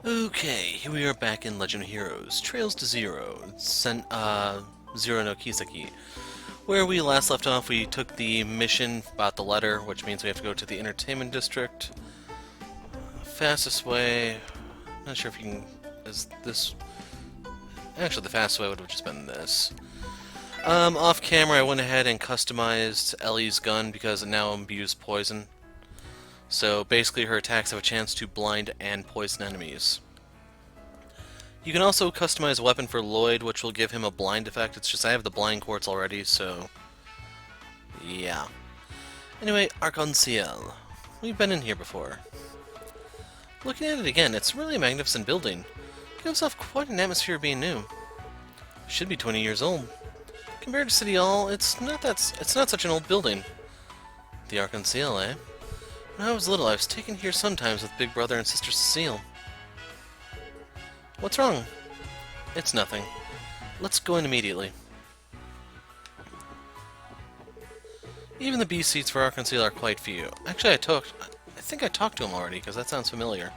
Okay, here we are back in Legend of Heroes, Trails to Zero, Zero no Kiseki. Where we last left off, we took the mission about the letter, which means we have to go to the entertainment district. Fastest way, not sure if you can, is this, actually the fastest way would have just been this. Off camera I went ahead and customized Ellie's gun because it now imbues poison. So basically her attacks have a chance to blind and poison enemies. You can also customize a weapon for Lloyd, which will give him a blind effect. It's just I have the blind quartz already, so yeah. Anyway, Arc-en-Ciel. We've been in here before. Looking at it again, it's really a magnificent building. It gives off quite an atmosphere of being new. Should be 20 years old. Compared to City Hall, it's not such an old building. The Arc-en-Ciel, eh? When I was little, I was taken here sometimes with Big Brother and Sister Cecile. What's wrong? It's nothing. Let's go in immediately. Even the B seats for Arc-en-Ciel are quite few. Actually, I think I talked to him already, because that sounds familiar.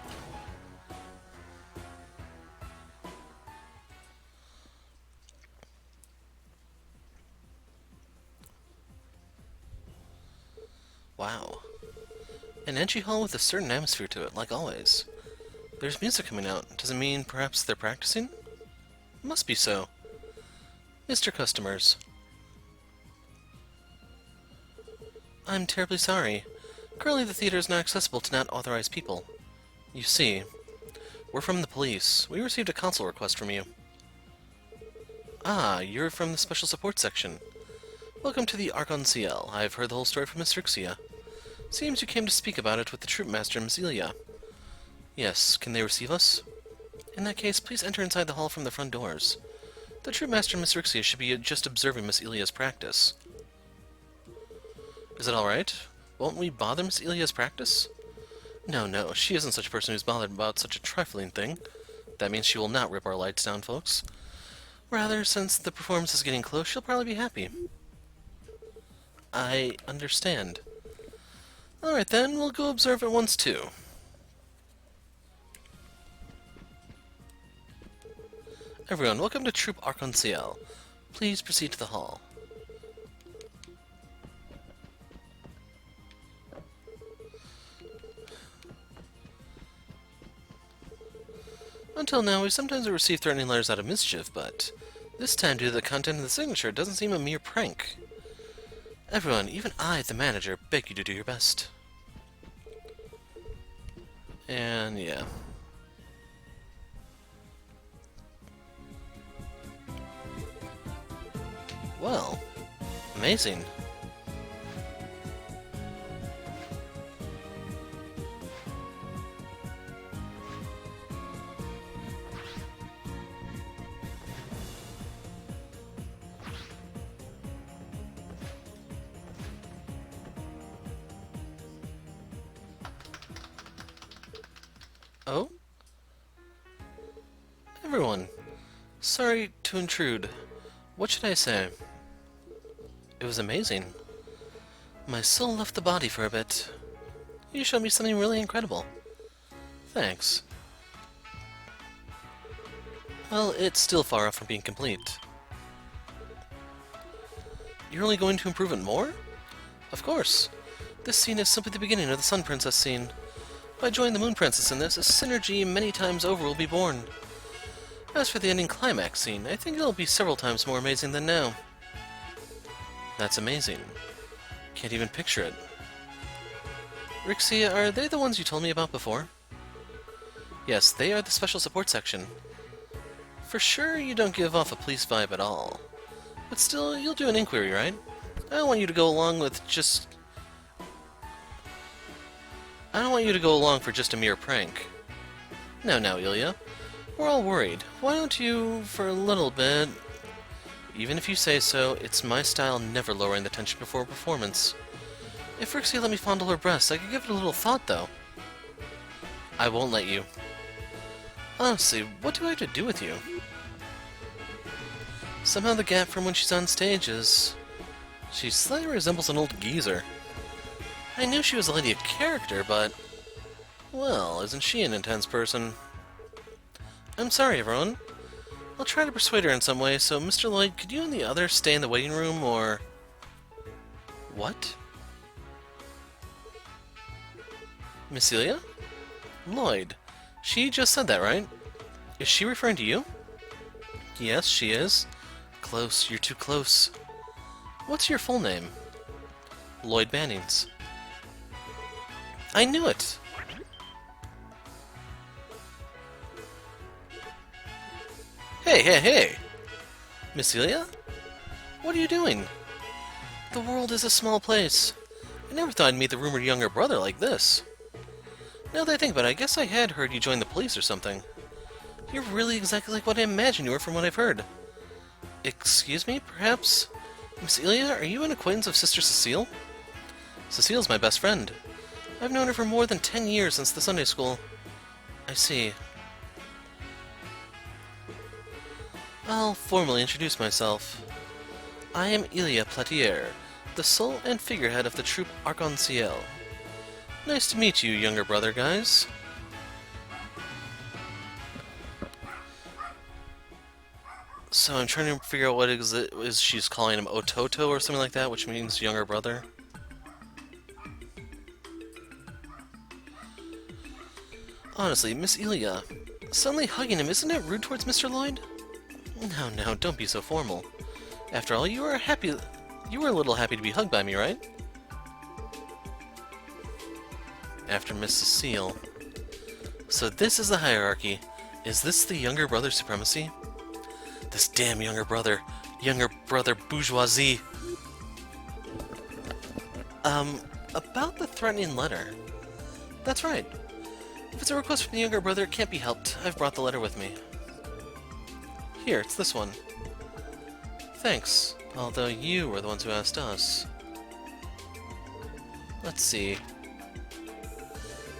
Wow. An entry hall with a certain atmosphere to it, like always. There's music coming out. Does it mean perhaps they're practicing? Must be so. Mr. Customers. I'm terribly sorry. Currently the theater is not accessible to not authorized people. You see, we're from the police. We received a console request from you. Ah, you're from the Special Support Section. Welcome to the Arc-en-Ciel. I've heard the whole story from Miss Rixia. Seems you came to speak about it with the Troop Master, Miss Ilya. Yes, can they receive us? In that case, please enter inside the hall from the front doors. The Troop Master, Miss Rixia, should be just observing Miss Ilya's practice. Is it alright? Won't we bother Miss Ilya's practice? No, no, she isn't such a person who's bothered about such a trifling thing. That means she will not rip our lights down, folks. Rather, since the performance is getting close, she'll probably be happy. I understand. Alright then, we'll go observe it once too. Everyone, welcome to Troop Arc-en-Ciel. Please proceed to the hall. Until now, we sometimes have received threatening letters out of mischief, but this time, due to the content of the signature, it doesn't seem a mere prank. Everyone, even I, the manager, beg you to do your best. And yeah. Well, amazing. Oh? Everyone, sorry to intrude. What should I say? It was amazing. My soul left the body for a bit. You showed me something really incredible. Thanks. Well, it's still far off from being complete. You're only going to improve it more? Of course. This scene is simply the beginning of the Sun Princess scene. By joining the Moon Princess in this, a synergy many times over will be born. As for the ending climax scene, I think it'll be several times more amazing than now. That's amazing. Can't even picture it. Rixia, are they the ones you told me about before? Yes, they are the Special Support Section. For sure you don't give off a police vibe at all. But still, you'll do an inquiry, right? I don't want you to go along with just... I don't want you to go along for just a mere prank. Now, Ilya. We're all worried. Why don't you, for a little bit... Even if you say so, it's my style never lowering the tension before a performance. If Rixia let me fondle her breasts, I could give it a little thought, though. I won't let you. Honestly, what do I have to do with you? Somehow the gap from when she's on stage is... She slightly resembles an old geezer. I knew she was a lady of character, but... Well, isn't she an intense person? I'm sorry, everyone. I'll try to persuade her in some way, so Mr. Lloyd, could you and the others stay in the waiting room, or... What? Miss Ilya? Lloyd. She just said that, right? Is she referring to you? Yes, she is. Close, you're too close. What's your full name? Lloyd Bannings. I knew it! Hey, hey, hey! Miss Ilya? What are you doing? The world is a small place. I never thought I'd meet the rumored younger brother like this. Now that I think about it, I guess I had heard you join the police or something. You're really exactly like what I imagined you were from what I've heard. Excuse me, perhaps? Miss Ilya, are you an acquaintance of Sister Cecile? Cecile's my best friend. I've known her for more than 10 years since the Sunday school. I see. I'll formally introduce myself. I am Ilya Platier, the soul and figurehead of the troupe Arc-en-Ciel. Nice to meet you, younger brother, guys. So I'm trying to figure out what is she's calling him Ototo or something like that, which means younger brother. Honestly, Miss Ilya, suddenly hugging him, isn't it rude towards Mr. Lloyd? No, don't be so formal. After all, you were a little happy to be hugged by me, right? After Miss Cecile. So this is the hierarchy. Is this the younger brother supremacy? This damn younger brother bourgeoisie. About the threatening letter. That's right. If it's a request from the younger brother, it can't be helped. I've brought the letter with me. Here, it's this one. Thanks, although you were the ones who asked us. Let's see.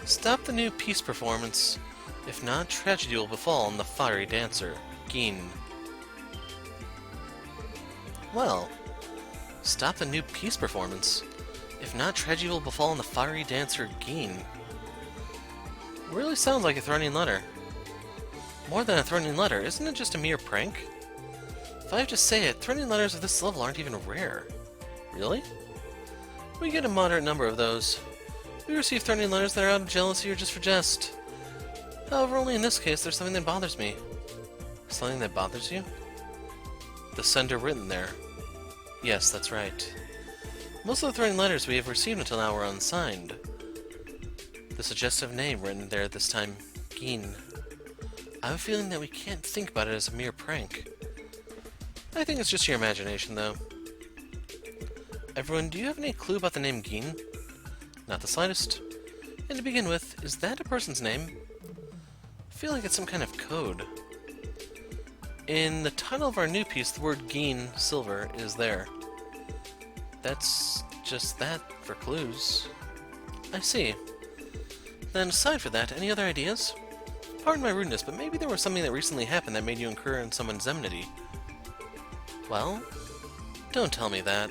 Stop the new peace performance. If not, tragedy will befall on the fiery dancer, Geen. Well, stop the new peace performance. If not, tragedy will befall on the fiery dancer, Geen. Really sounds like a threatening letter. More than a threatening letter, isn't it just a mere prank? If I have to say it, threatening letters of this level aren't even rare. Really? We get a moderate number of those. We receive threatening letters that are out of jealousy or just for jest. However, only in this case, there's something that bothers me. Something that bothers you? The sender written there. Yes, that's right. Most of the threatening letters we have received until now were unsigned. The suggestive name written there this time, Geen. I have a feeling that we can't think about it as a mere prank. I think it's just your imagination, though. Everyone, do you have any clue about the name Geen? Not the slightest. And to begin with, is that a person's name? I feel like it's some kind of code. In the title of our new piece, the word Geen, silver, is there. That's just that for clues. I see. Then aside for that, any other ideas? Pardon my rudeness, but maybe there was something that recently happened that made you incur in someone's enmity. Well, don't tell me that.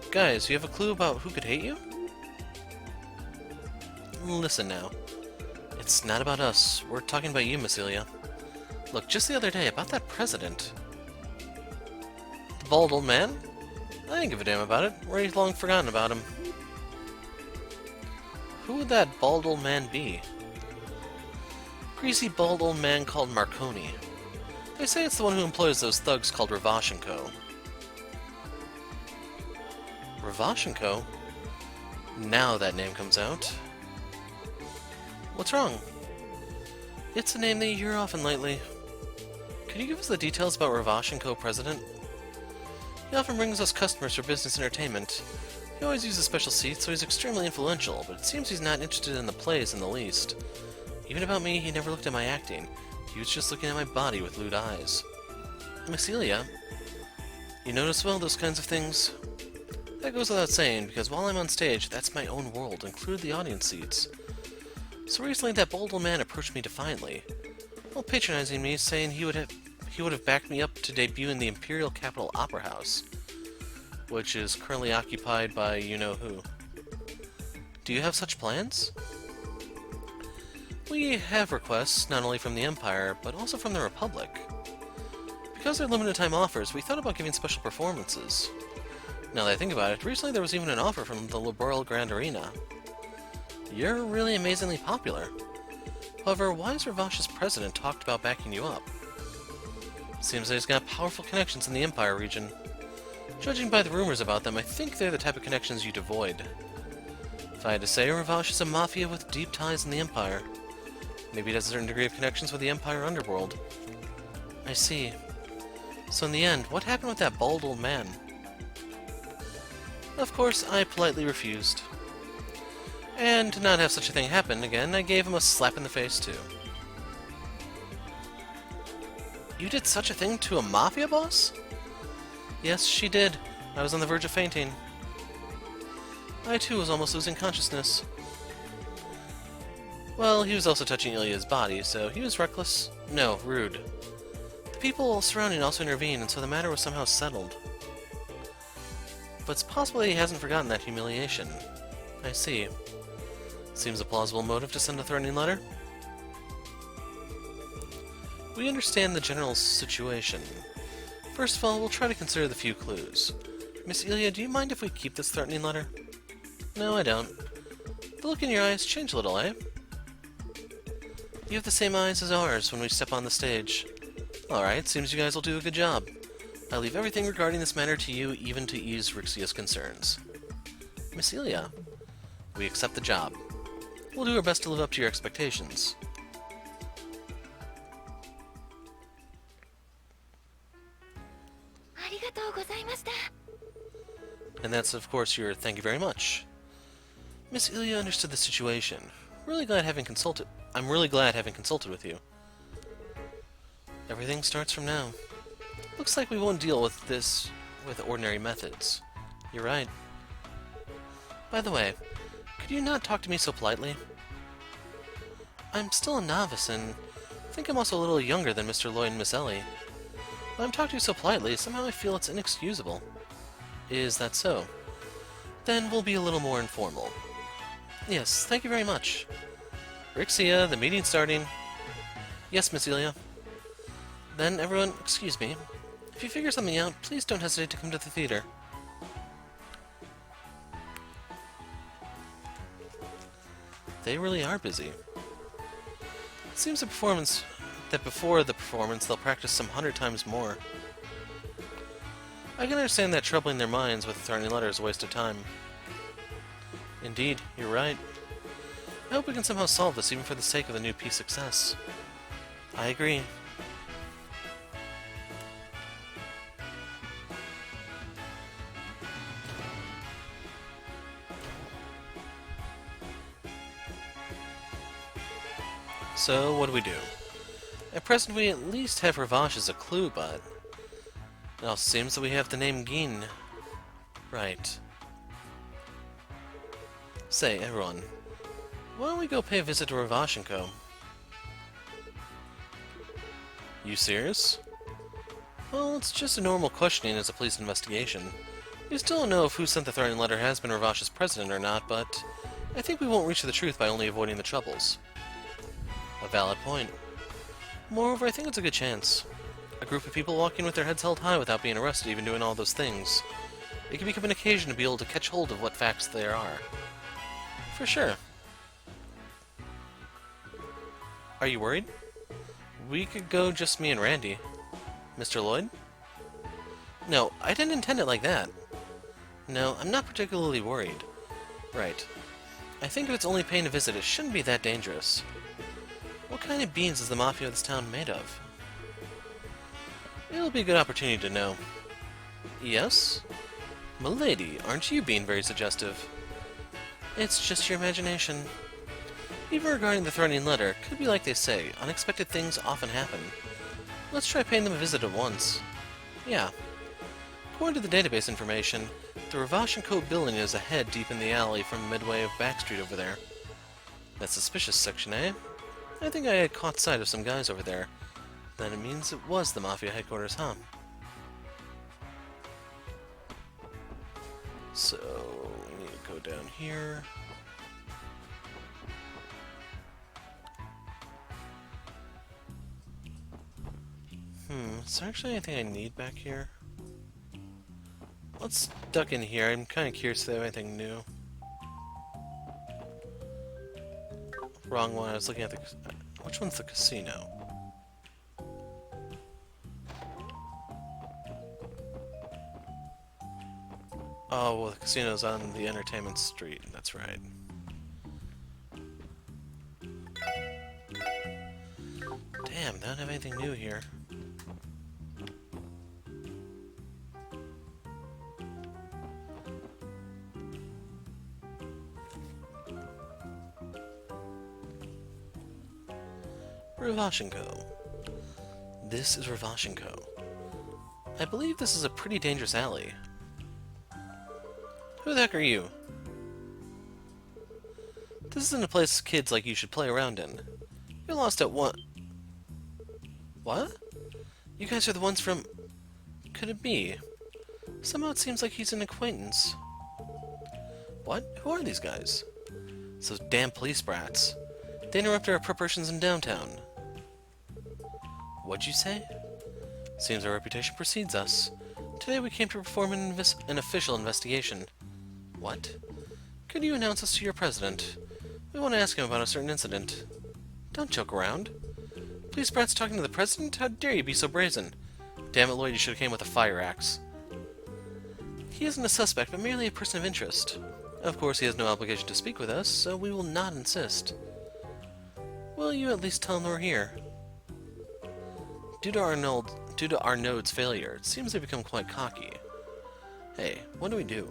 Guys, you have a clue about who could hate you? Listen now. It's not about us. We're talking about you, Miss Ilya. Look, just the other day, about that president. The bald old man? I didn't give a damn about it. We're already long forgotten about him. Who would that bald old man be? Greasy bald old man called Marconi. They say it's the one who employs those thugs called Ravashenko. Ravashenko? Now that name comes out. What's wrong? It's a name that you hear often lately. Could you give us the details about Ravashenko, President? He often brings us customers for business entertainment. He always uses special seats, so he's extremely influential, but it seems he's not interested in the plays in the least. Even about me, he never looked at my acting. He was just looking at my body with lewd eyes. Miss Ilya, you notice well those kinds of things? That goes without saying, because while I'm on stage, that's my own world, including the audience seats. So recently that bold old man approached me defiantly, while patronizing me, saying he would have backed me up to debut in the Imperial Capitol Opera House, which is currently occupied by you-know-who. Do you have such plans? We have requests not only from the Empire, but also from the Republic. Because they're limited time offers, we thought about giving special performances. Now that I think about it, recently there was even an offer from the Laboral Grand Arena. You're really amazingly popular. However, why has Ravash's president talked about backing you up? Seems that he's got powerful connections in the Empire region. Judging by the rumors about them, I think they're the type of connections you'd avoid. If I had to say, Ravash is a mafia with deep ties in the Empire. Maybe it has a certain degree of connections with the Empire underworld. I see. So in the end, what happened with that bald old man? Of course, I politely refused. And to not have such a thing happen again, I gave him a slap in the face too. You did such a thing to a mafia boss? Yes, she did. I was on the verge of fainting. I too was almost losing consciousness. Well, he was also touching Ilya's body, so he was reckless. No, rude. The people surrounding also intervened, and so the matter was somehow settled. But it's possible he hasn't forgotten that humiliation. I see. Seems a plausible motive to send a threatening letter. We understand the general situation. First of all, we'll try to consider the few clues. Miss Ilya, do you mind if we keep this threatening letter? No, I don't. The look in your eyes changed a little, eh? You have the same eyes as ours when we step on the stage. Alright, seems you guys will do a good job. I leave everything regarding this matter to you, even to ease Rixia's concerns. Miss Ilya, we accept the job. We'll do our best to live up to your expectations. And that's, of course, your thank you very much. Miss Ilya understood the situation. I'm really glad having consulted with you. Everything starts from now. Looks like we won't deal with this with ordinary methods. You're right. By the way, could you not talk to me so politely? I'm still a novice, and I think I'm also a little younger than Mr. Lloyd and Miss Elie. When I'm talking to you so politely, somehow I feel it's inexcusable. Is that so? Then we'll be a little more informal. Yes, thank you very much. Rixia, the meeting's starting. Yes, Miss Ilya. Then, everyone, excuse me. If you figure something out, please don't hesitate to come to the theater. They really are busy. It seems before the performance they'll practice some 100 times more. I can understand that troubling their minds with a threatening letter is a waste of time. Indeed, you're right. I hope we can somehow solve this even for the sake of the new piece success. I agree. So, what do we do? At present, we at least have Ravash as a clue, but it also seems that we have the name Gin. Right. Say, everyone, why don't we go pay a visit to Ravash & Co? You serious? Well, it's just a normal questioning as a police investigation. We still don't know if who sent the threatening letter has been Ravash's president or not, but I think we won't reach the truth by only avoiding the troubles. A valid point. Moreover, I think it's a good chance. A group of people walking with their heads held high without being arrested, even doing all those things. It can become an occasion to be able to catch hold of what facts there are. For sure. Are you worried? We could go just me and Randy. Mr. Lloyd? No, I didn't intend it like that. No, I'm not particularly worried. Right. I think if it's only paying a visit, it shouldn't be that dangerous. What kind of beans is the mafia of this town made of? It'll be a good opportunity to know. Yes? Milady, aren't you being very suggestive? It's just your imagination. Even regarding the threatening letter, could be like they say, unexpected things often happen. Let's try paying them a visit at once. Yeah. According to the database information, the Ravash & Co. building is ahead deep in the alley from midway of Back Street over there. That suspicious section, eh? I think I had caught sight of some guys over there. Then it means it was the Mafia headquarters, huh? So, we need to go down here. Is there actually anything I need back here? Let's duck in here. I'm kind of curious if they have anything new. Wrong one. I was looking at the... Which one's the casino? Oh, well, the casino's on the entertainment street. That's right. Damn, they don't have anything new here. Ravashenko. This is Ravashenko. I believe this is a pretty dangerous alley. Who the heck are you? This isn't a place kids like you should play around in. You're lost at one... What? You guys are the ones from... Could it be? Somehow it seems like he's an acquaintance. What? Who are these guys? It's those damn police brats. They interrupted our preparations in downtown. What'd you say? Seems our reputation precedes us. Today we came to perform an official investigation. What? Could you announce us to your president? We want to ask him about a certain incident. Don't joke around. Police brats talking to the president? How dare you be so brazen? Damn it, Lloyd, you should have came with a fire axe. He isn't a suspect, but merely a person of interest. Of course, he has no obligation to speak with us, so we will not insist. Will you at least tell him we're here? Due to Arnaud's failure, it seems they've become quite cocky. Hey, what do we do?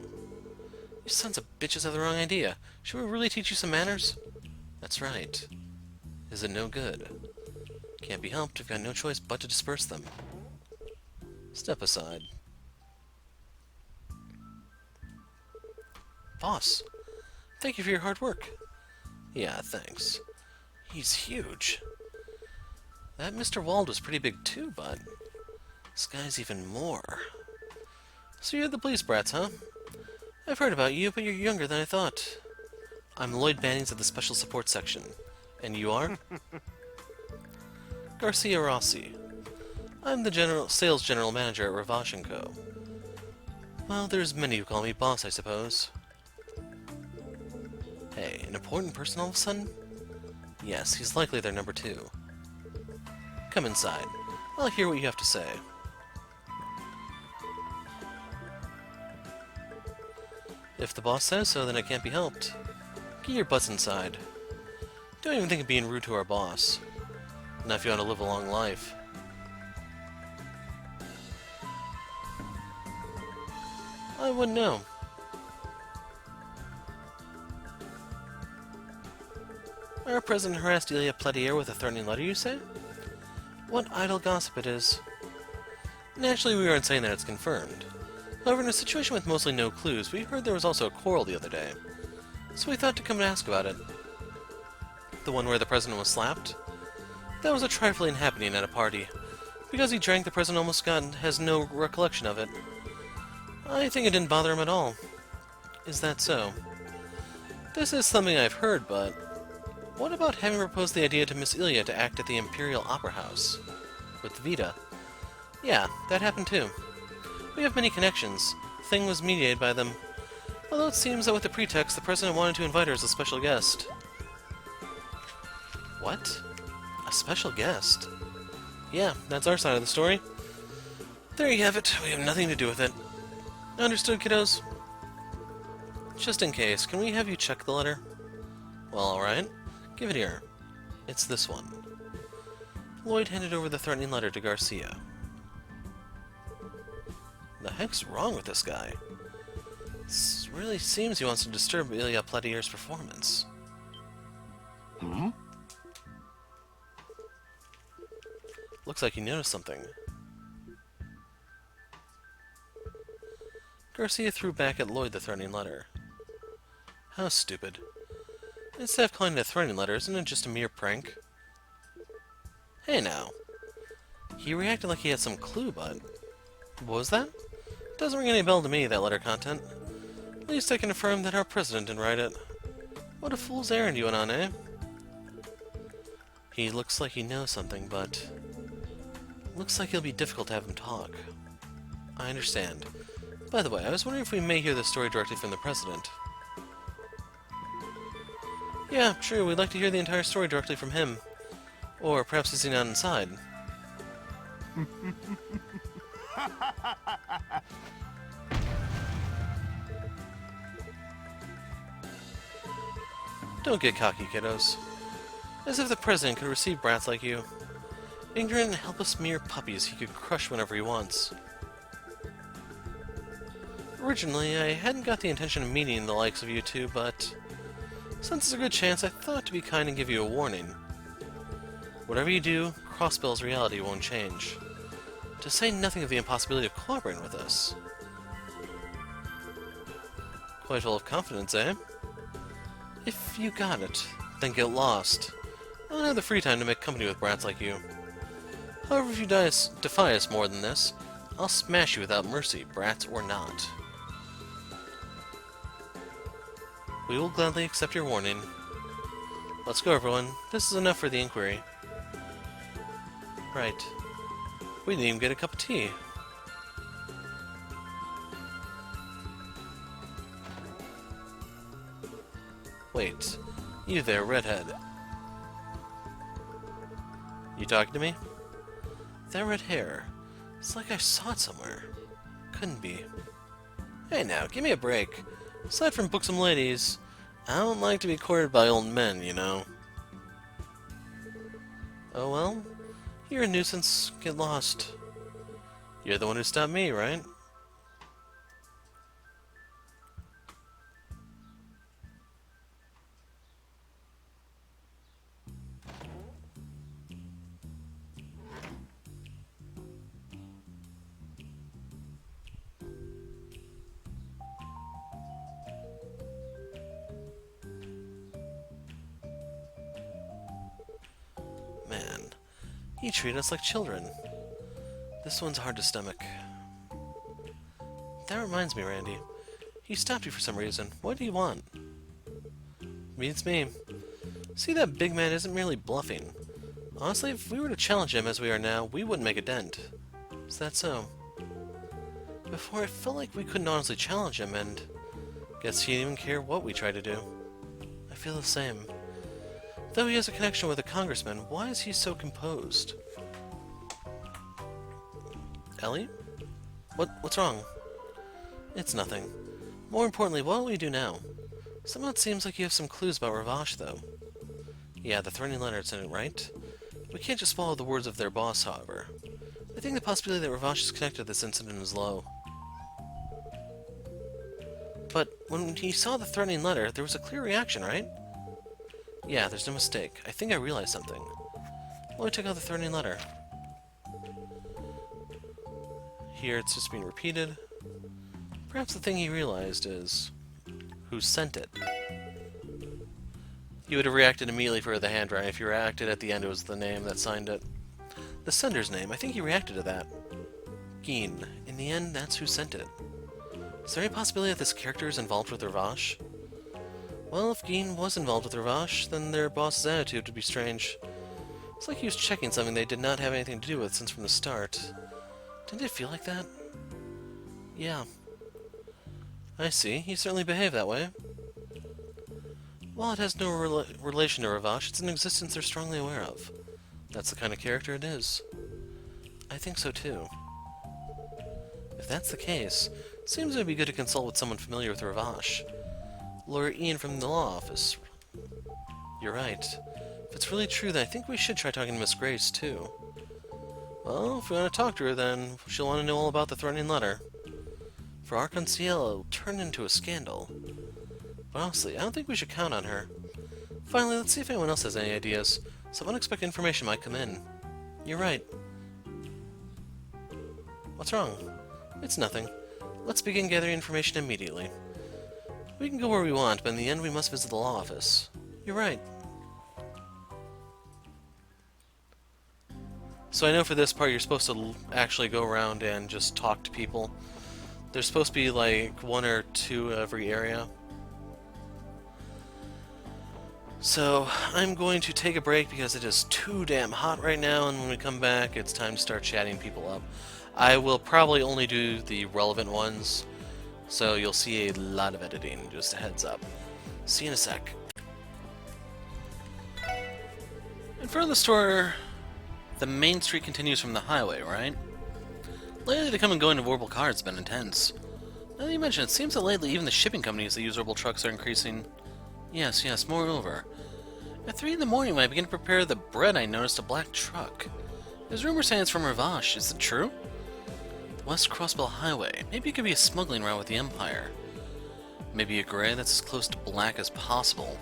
You sons of bitches have the wrong idea. Should we really teach you some manners? That's right. Is it no good? Can't be helped, we've got no choice but to disperse them. Step aside. Boss, thank you for your hard work. Yeah, thanks. He's huge. That Mr. Wald was pretty big too, but this guy's even more. So you're the police brats, huh? I've heard about you, but you're younger than I thought. I'm Lloyd Bannings of the Special Support Section. And you are? Garcia Rossi. I'm the sales general manager at Ravashenko. Well, there's many who call me boss, I suppose. Hey, an important person all of a sudden? Yes, he's likely their number 2. Come inside. I'll hear what you have to say. If the boss says so, then it can't be helped. Get your butts inside. Don't even think of being rude to our boss. Not if you want to live a long life. I wouldn't know. Our president harassed Ilya with a threatening letter, you say? What idle gossip it is. Naturally, we aren't saying that it's confirmed. However, in a situation with mostly no clues, we heard there was also a quarrel the other day. So we thought to come and ask about it. The one where the president was slapped? That was a trifling happening at a party. Because he drank, the president almost has no recollection of it. I think it didn't bother him at all. Is that so? This is something I've heard, but... What about having proposed the idea to Miss Ilya to act at the Imperial Opera House? With Vita? Yeah, that happened too. We have many connections. The thing was mediated by them. Although it seems that with the pretext, the president wanted to invite her as a special guest. What? A special guest? Yeah, that's our side of the story. There you have it. We have nothing to do with it. Understood, kiddos? Just in case, can we have you check the letter? Well, alright. Give it here. It's this one. Lloyd handed over the threatening letter to Garcia. The heck's wrong with this guy? It really seems he wants to disturb Ilya Platier's performance. Hmm? Looks like he noticed something. Garcia threw back at Lloyd the threatening letter. How stupid. Instead of calling it a threatening letter, isn't it just a mere prank? Hey now. He reacted like he had some clue, but... What was that? Doesn't ring any bell to me, that letter content. At least I can affirm that our president didn't write it. What a fool's errand you went on, eh? He looks like he knows something, but... Looks like it'll be difficult to have him talk. I understand. By the way, I was wondering if we may hear the story directly from the President. Yeah, true, we'd like to hear the entire story directly from him. Or perhaps he's not inside. Don't get cocky, kiddos. As if the President could receive brats like you. Ignorant, helpless mere puppies he could crush whenever he wants. Originally, I hadn't got the intention of meeting the likes of you two, but since it's a good chance, I thought to be kind and give you a warning. Whatever you do, Crossbell's reality won't change. To say nothing of the impossibility of cooperating with us. Quite full of confidence, eh? If you got it, then get lost. I don't have the free time to make company with brats like you. However, if you defy us more than this, I'll smash you without mercy, brats or not. We will gladly accept your warning. Let's go, everyone. This is enough for the inquiry. Right. We didn't even get a cup of tea. Wait. You there, redhead. You talking to me? That red hair. It's like I saw it somewhere. Couldn't be. Hey now, give me a break. Aside from buxom ladies, I don't like to be courted by old men, you know. Oh well, you're a nuisance. Get lost. You're the one who stopped me, right? Man, he treated us like children. This one's hard to stomach. That reminds me, Randy. He stopped you for some reason. What do you want? Beats me. See, that big man isn't merely bluffing. Honestly, if we were to challenge him as we are now, we wouldn't make a dent. Is that so? Before, it felt like we couldn't honestly challenge him, and guess he didn't even care what we tried to do. I feel the same. Though he has a connection with a congressman, why is he so composed? Elie? What's wrong? It's nothing. More importantly, what will we do now? Somehow it seems like you have some clues about Ravache, though. Yeah, the threatening letter incident, right? We can't just follow the words of their boss, however. I think the possibility that Ravache is connected to this incident is low. But when he saw the threatening letter, there was a clear reaction, right? Yeah, there's no mistake. I think I realized something. Well, I took out the threatening letter. Here it's just being repeated. Perhaps the thing he realized is who sent it. You would have reacted immediately for the handwriting. If you reacted at the end, it was the name that signed it. The sender's name. I think he reacted to that. Geen. In the end, that's who sent it. Is there any possibility that this character is involved with Ravache? Well, if Geen was involved with Ravache, then their boss's attitude would be strange. It's like he was checking something they did not have anything to do with since from the start. Didn't it feel like that? Yeah. I see. He certainly behaved that way. While it has no relation to Ravache, it's an existence they're strongly aware of. That's the kind of character it is. I think so too. If that's the case, it seems it would be good to consult with someone familiar with Ravache. Lawyer Ian from the law office. You're right. If it's really true, then I think we should try talking to Miss Grace, too. Well, if we want to talk to her, then she'll want to know all about the threatening letter. For Archon Ciel, it'll turn into a scandal. But honestly, I don't think we should count on her. Finally, let's see if anyone else has any ideas. Some unexpected information might come in. You're right. What's wrong? It's nothing. Let's begin gathering information immediately. We can go where we want, but in the end we must visit the law office. You're right. So I know for this part you're supposed to actually go around and just talk to people. There's supposed to be like 1 or 2 every area. So, I'm going to take a break because it is too damn hot right now, and when we come back, it's time to start chatting people up. I will probably only do the relevant ones, so you'll see a lot of editing, just a heads up. See you in a sec. In front of the store, the main street continues from the highway, right? Lately, the come and going of orbital cars has been intense. Now that you mention it, seems that lately even the shipping companies that use orbital trucks are increasing. Yes, moreover. At 3 in the morning, when I begin to prepare the bread, I noticed a black truck. There's rumors saying it's from Ravache. Is it true? The West Crossbell Highway. Maybe it could be a smuggling route with the Empire. Maybe a gray that's as close to black as possible.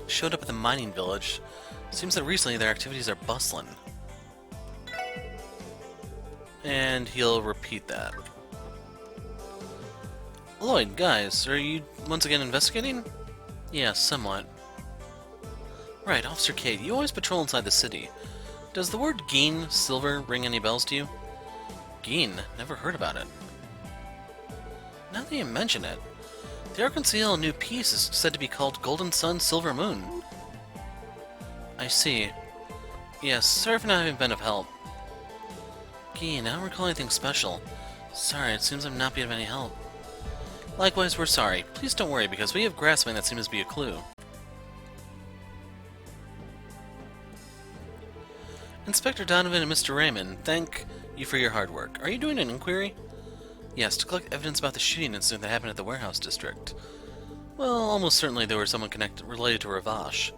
Showed up at the mining village. Seems that recently their activities are bustling. And he'll repeat that. Lloyd, guys, are you once again investigating? Yeah, somewhat. Right, Officer Kate, you always patrol inside the city. Does the word Geen, silver, ring any bells to you? Geen? Never heard about it. Now that you mention it, the Arc-en-Ciel new piece is said to be called Golden Sun, Silver Moon. I see. Yes, sorry for not having been of help. Geen, I don't recall anything special. Sorry, it seems I'm not being of any help. Likewise, we're sorry. Please don't worry, because we have grasping that seems to be a clue. Inspector Donovan and Mr. Raymond, thank you for your hard work. Are you doing an inquiry? Yes, to collect evidence about the shooting incident that happened at the warehouse district. Well, almost certainly there was someone related to Ravache.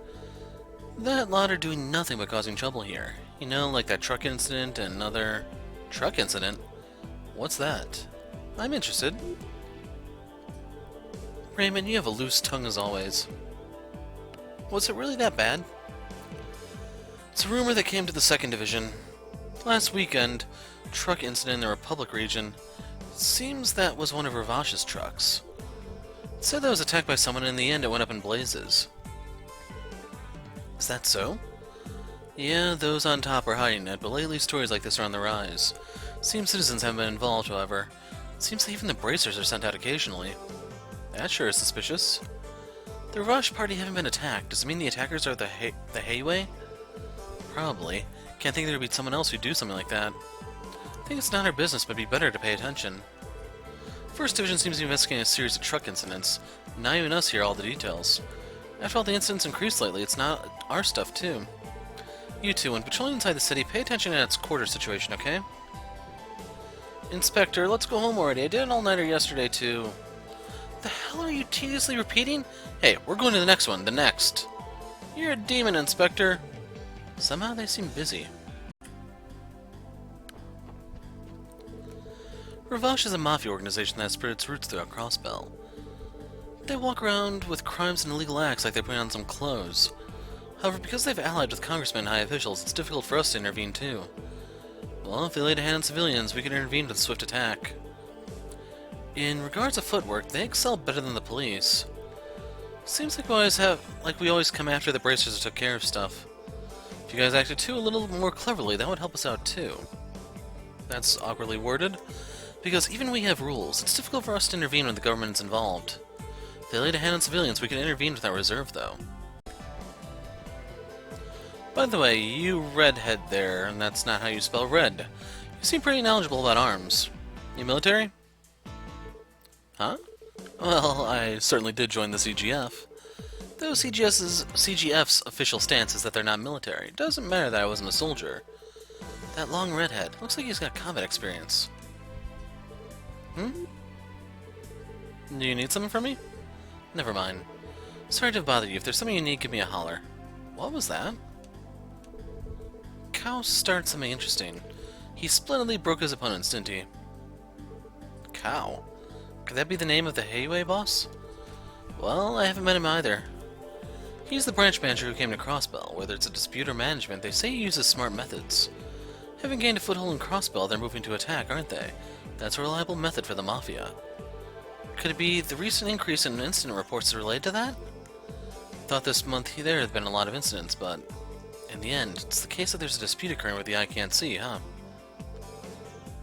That lot are doing nothing but causing trouble here. You know, like that truck incident and another... Truck incident? What's that? I'm interested. Raymond, you have a loose tongue as always. Was it really that bad? It's a rumor that came to the 2nd Division. Last weekend, truck incident in the Republic region. It seems that was one of Ravache's trucks. It said that was attacked by someone, and in the end it went up in blazes. Is that so? Yeah, those on top are hiding it, but lately stories like this are on the rise. Seems citizens haven't been involved, however. It seems that even the bracers are sent out occasionally. That sure is suspicious. The Ravache party haven't been attacked. Does it mean the attackers are the Hayway? Probably. Can't think there would be someone else who'd do something like that. I think it's not our business, but it'd be better to pay attention. 1st Division seems to be investigating a series of truck incidents. Not even us hear all the details. After all the incidents increased lately, it's not our stuff too. You two, when patrolling inside the city, pay attention to its quarter situation, okay? Inspector, let's go home already. I did an all-nighter yesterday too. The hell are you tediously repeating? Hey, we're going to the next one, the next. You're a demon, Inspector. Somehow they seem busy. Ravache is a mafia organization that has spread its roots throughout Crossbell. They walk around with crimes and illegal acts like they're putting on some clothes. However, because they've allied with congressmen and high officials, it's difficult for us to intervene too. Well, if they laid a hand on civilians, we can intervene with a swift attack. In regards to footwork, they excel better than the police. Seems like we always come after the bracers that took care of stuff. If you guys acted too a little more cleverly, that would help us out too. That's awkwardly worded, because even we have rules. It's difficult for us to intervene when the government is involved. If they laid a hand on civilians, we can intervene without reserve, though. By the way, you redhead there, and that's not how you spell red. You seem pretty knowledgeable about arms. You military? Huh? Well, I certainly did join the CGF. Though CGF's official stance is that they're not military. It doesn't matter that I wasn't a soldier. That long redhead, looks like he's got combat experience. Do you need something from me? Never mind. Sorry to bother you. If there's something you need, give me a holler. What was that? Cow started something interesting. He splendidly broke his opponents, didn't he? Cow? Could that be the name of the Hayway boss? Well, I haven't met him either. He's the branch manager who came to Crossbell. Whether it's a dispute or management, they say he uses smart methods. Having gained a foothold in Crossbell, they're moving to attack, aren't they? That's a reliable method for the Mafia. Could it be the recent increase in incident reports related to that? Thought this month there had been a lot of incidents, but in the end, it's the case that there's a dispute occurring with the eye can't see, huh?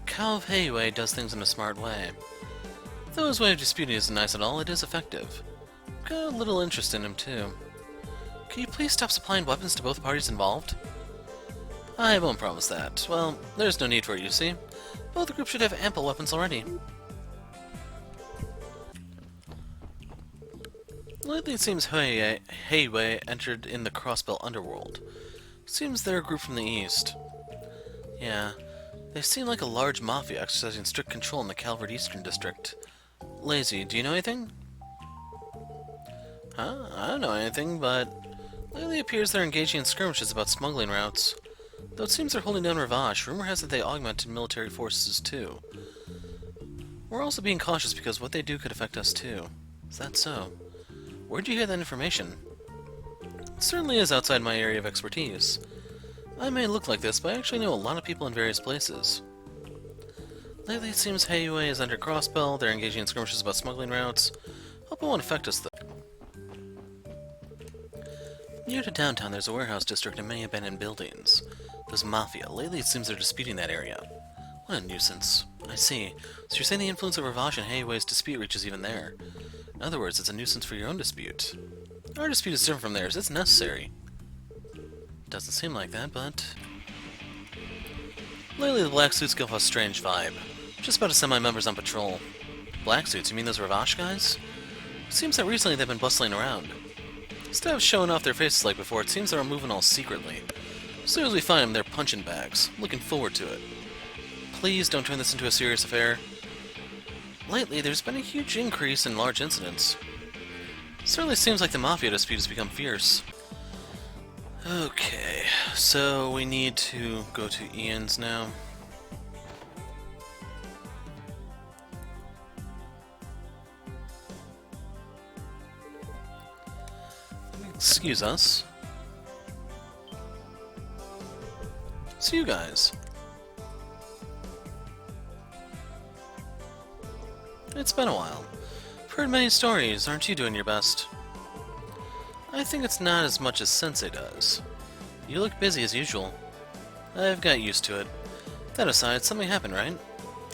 Cow of Hayway does things in a smart way. Though his way of disputing isn't nice at all, it is effective. Got a little interest in him, too. Can you please stop supplying weapons to both parties involved? I won't promise that. Well, there's no need for it, you see. Both groups should have ample weapons already. Lately it seems Heiwei entered in the Crossbelt underworld. Seems they're a group from the east. Yeah, they seem like a large mafia exercising strict control in the Calvert Eastern District. Lazy, do you know anything? Huh? I don't know anything, but lately it appears they're engaging in skirmishes about smuggling routes. Though it seems they're holding down Ravache, rumor has it they augmented military forces too. We're also being cautious because what they do could affect us too. Is that so? Where'd you hear that information? It certainly is outside my area of expertise. I may look like this, but I actually know a lot of people in various places. Lately it seems Heiwei is under Crossbell, they're engaging in skirmishes about smuggling routes. Hope it won't affect us though. Near to downtown there's a warehouse district and many abandoned buildings. There's Mafia. Lately it seems they're disputing that area. What a nuisance. I see. So you're saying the influence of Ravache and Heiwei's dispute reaches even there. In other words, it's a nuisance for your own dispute. Our dispute is different from theirs. It's necessary. Doesn't seem like that, but... Lately the Black Suits give off a strange vibe. Just about to send my members on patrol. Black Suits? You mean those Ravache guys? Seems that recently they've been bustling around. Instead of showing off their faces like before, it seems they're moving all secretly. As soon as we find them, they're punching bags. Looking forward to it. Please don't turn this into a serious affair. Lately, there's been a huge increase in large incidents. Certainly seems like the Mafia dispute has become fierce. Okay, so we need to go to Ian's now. Excuse us. See you guys. It's been a while. I've heard many stories. Aren't you doing your best? I think it's not as much as Sensei does. You look busy as usual. I've got used to it. That aside, something happened, right?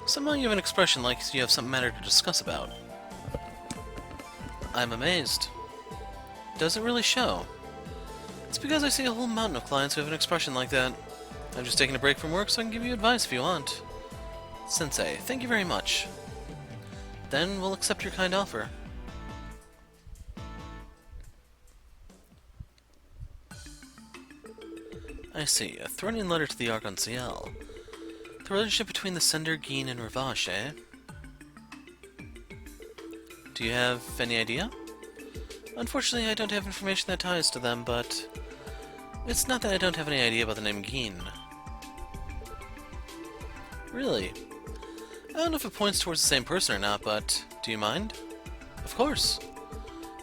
Somehow you have an expression like you have some matter to discuss about. I'm amazed. Does it really show? It's because I see a whole mountain of clients who have an expression like that. I'm just taking a break from work so I can give you advice if you want. Sensei, thank you very much. Then we'll accept your kind offer. I see. A threatening letter to the Arc-en-Ciel. The relationship between the sender, Geen, and Ravache, eh? Do you have any idea? Unfortunately, I don't have information that ties to them, but... It's not that I don't have any idea about the name Geen. Really? I don't know if it points towards the same person or not, but do you mind? Of course.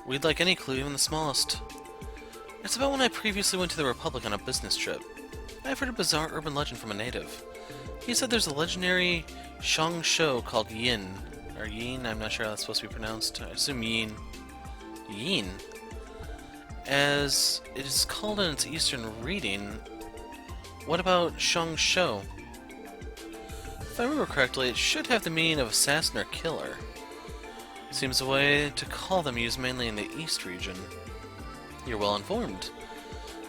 We'd like any clue, even the smallest. It's about when I previously went to the Republic on a business trip. I've heard a bizarre urban legend from a native. He said there's a legendary Shang show called Yin. Or Yin, I'm not sure how that's supposed to be pronounced. I assume Yin. Yin? As it is called in its Eastern reading, what about Shang Shou? If I remember correctly, it should have the meaning of assassin or killer. Seems the way to call them used mainly in the East region. You're well informed.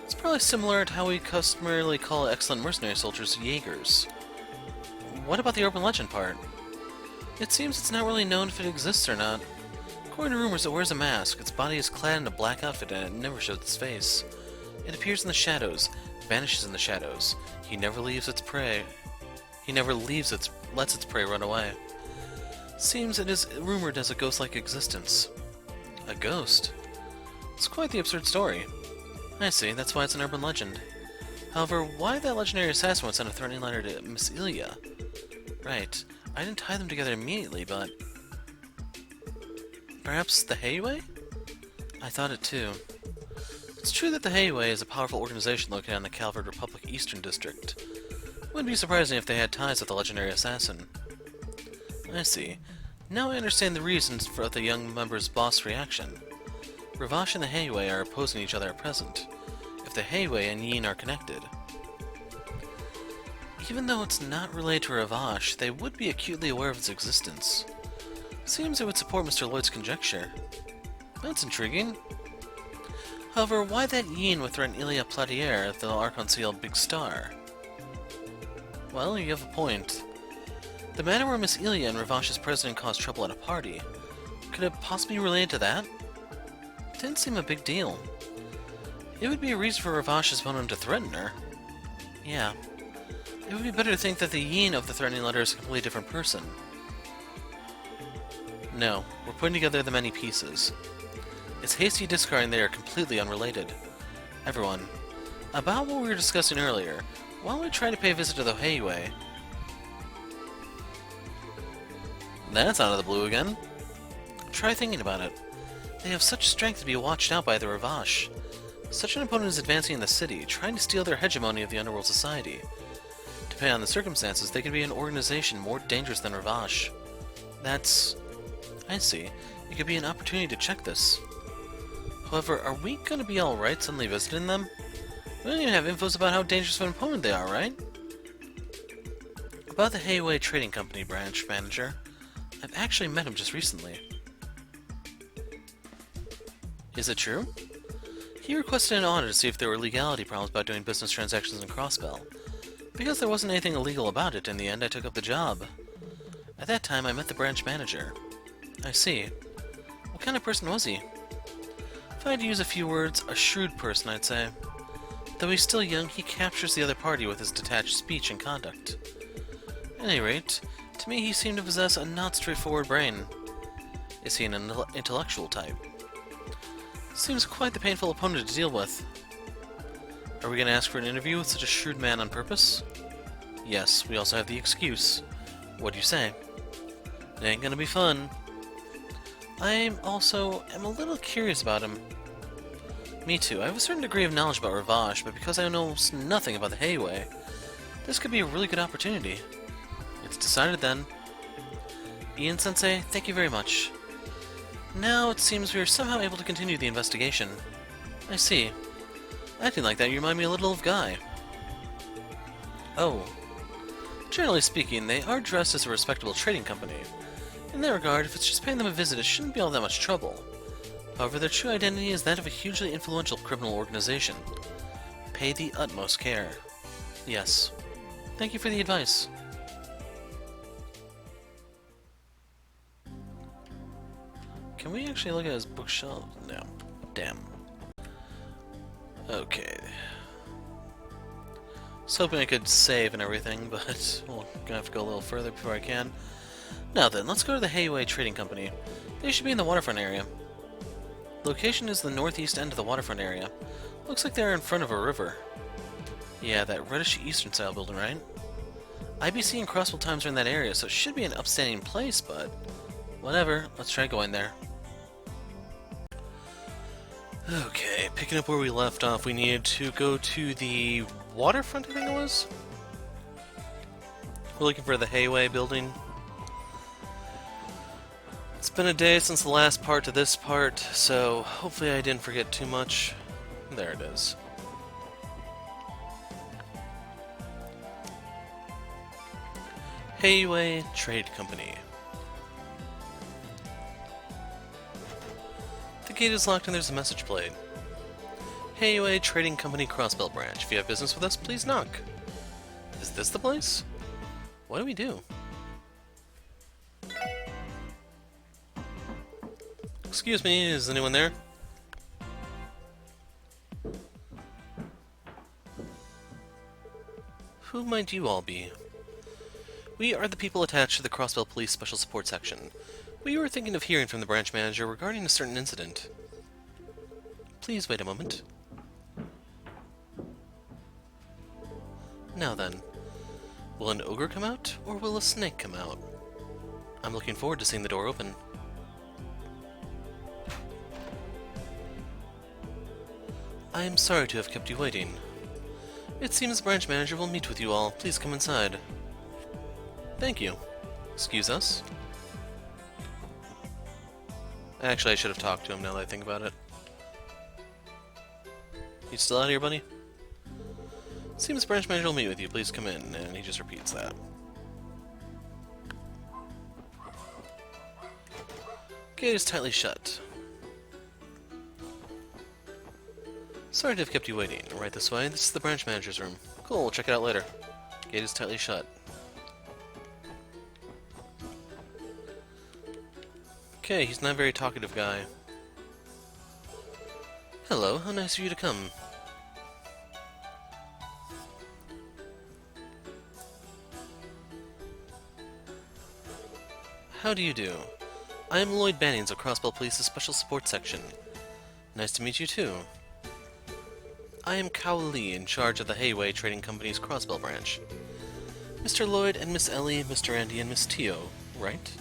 It's probably similar to how we customarily call excellent mercenary soldiers Jaegers. What about the urban legend part? It seems it's not really known if it exists or not. According to rumors, it wears a mask, its body is clad in a black outfit, and it never shows its face. It appears in the shadows, vanishes in the shadows. He never leaves its prey. Lets its prey run away. Seems it is rumored as a ghost-like existence. A ghost? It's quite the absurd story. I see, that's why it's an urban legend. However, why that legendary assassin would send a threatening letter to Miss Ilya? Right, I didn't tie them together immediately, but... Perhaps the Heiwei? I thought it too. It's true that the Heiwei is a powerful organization located in the Calvert Republic Eastern District. Wouldn't be surprising if they had ties with the legendary assassin. I see. Now I understand the reasons for the young member's boss reaction. Ravache and the Heiwei are opposing each other at present, if the Heiwei and Yin are connected. Even though it's not related to Ravache, they would be acutely aware of its existence. Seems it would support Mr. Lloyd's conjecture. That's intriguing. However, why that yin would threaten Ilya Platier, the Archon-Seal Big Star? Well, you have a point. The manner where Miss Ilya and Ravash's president caused trouble at a party, could it possibly be related to that? Didn't seem a big deal. It would be a reason for Ravash's opponent to threaten her. Yeah. It would be better to think that the yin of the threatening letter is a completely different person. No, we're putting together the many pieces. It's hasty discarding they are completely unrelated. Everyone, about what we were discussing earlier, why don't we try to pay a visit to the Heiwei? That's out of the blue again. Try thinking about it. They have such strength to be watched out by the Ravash. Such an opponent is advancing in the city, trying to steal their hegemony of the underworld society. Depending on the circumstances, they could be an organization more dangerous than Ravash. That's... I see. It could be an opportunity to check this. However, are we gonna be alright suddenly visiting them? We don't even have infos about how dangerous of an opponent they are, right? About the Heiwei Trading Company branch manager. I've actually met him just recently. Is it true? He requested an audit to see if there were legality problems about doing business transactions in Crossbell. Because there wasn't anything illegal about it, in the end I took up the job. At that time, I met the branch manager. I see. What kind of person was he? If I had to use a few words, a shrewd person, I'd say. Though he's still young, he captures the other party with his detached speech and conduct. At any rate, to me he seemed to possess a not straightforward brain. Is he an intellectual type? Seems quite the painful opponent to deal with. Are we going to ask for an interview with such a shrewd man on purpose? Yes, we also have the excuse. What do you say? It ain't gonna be fun. I'm a little curious about him. Me too. I have a certain degree of knowledge about Ravash, but because I know almost nothing about the Heiwei, this could be a really good opportunity. It's decided then. Ian-sensei, thank you very much. Now it seems we are somehow able to continue the investigation. I see. Acting like that, you remind me a little of Guy. Oh. Generally speaking, they are dressed as a respectable trading company. In that regard, if it's just paying them a visit, it shouldn't be all that much trouble. However, their true identity is that of a hugely influential criminal organization. Pay the utmost care. Yes. Thank you for the advice. Can we actually look at his bookshelf? No. Damn. Okay. I was hoping I could save and everything, but we're gonna have to go a little further before I can. Now then, let's go to the Heiwei Trading Company. They should be in the waterfront area. Location is the northeast end of the waterfront area. Looks like they're in front of a river. Yeah, that reddish eastern style building, right? IBC and Crosswell Times are in that area, so it should be an upstanding place, but whatever, let's try going there. Okay, picking up where we left off, we needed to go to the waterfront, I think it was? We're looking for the Heiwei building. It's been a day since the last part to this part, so hopefully I didn't forget too much. There it is. Heiwei Trade Company. The gate is locked and there's a message plate. Heiwei Trading Company Crossbell Branch. If you have business with us, please knock. Is this the place? What do we do? Excuse me, is anyone there? Who might you all be? We are the people attached to the Crossbell Police Special Support Section. We were thinking of hearing from the branch manager regarding a certain incident. Please wait a moment. Now then, will an ogre come out, or will a snake come out? I'm looking forward to seeing the door open. I am sorry to have kept you waiting. It seems the branch manager will meet with you all. Please come inside. Thank you. Excuse us? Actually, I should have talked to him now that I think about it. You still out here, buddy? Seems the branch manager will meet with you. Please come in. And he just repeats that. Gate is tightly shut. Sorry to have kept you waiting. Right this way. This is the branch manager's room. Cool, we'll check it out later. Gate is tightly shut. Okay, he's not a very talkative guy. Hello, how nice of you to come. How do you do? I am Lloyd Bannings of Crossbell Police's Special Support Section. Nice to meet you too. I am Elie, in charge of the Hayway Trading Company's Crossbell branch. Mr. Lloyd and Miss Elie, Mr. Andy and Miss Tio, right?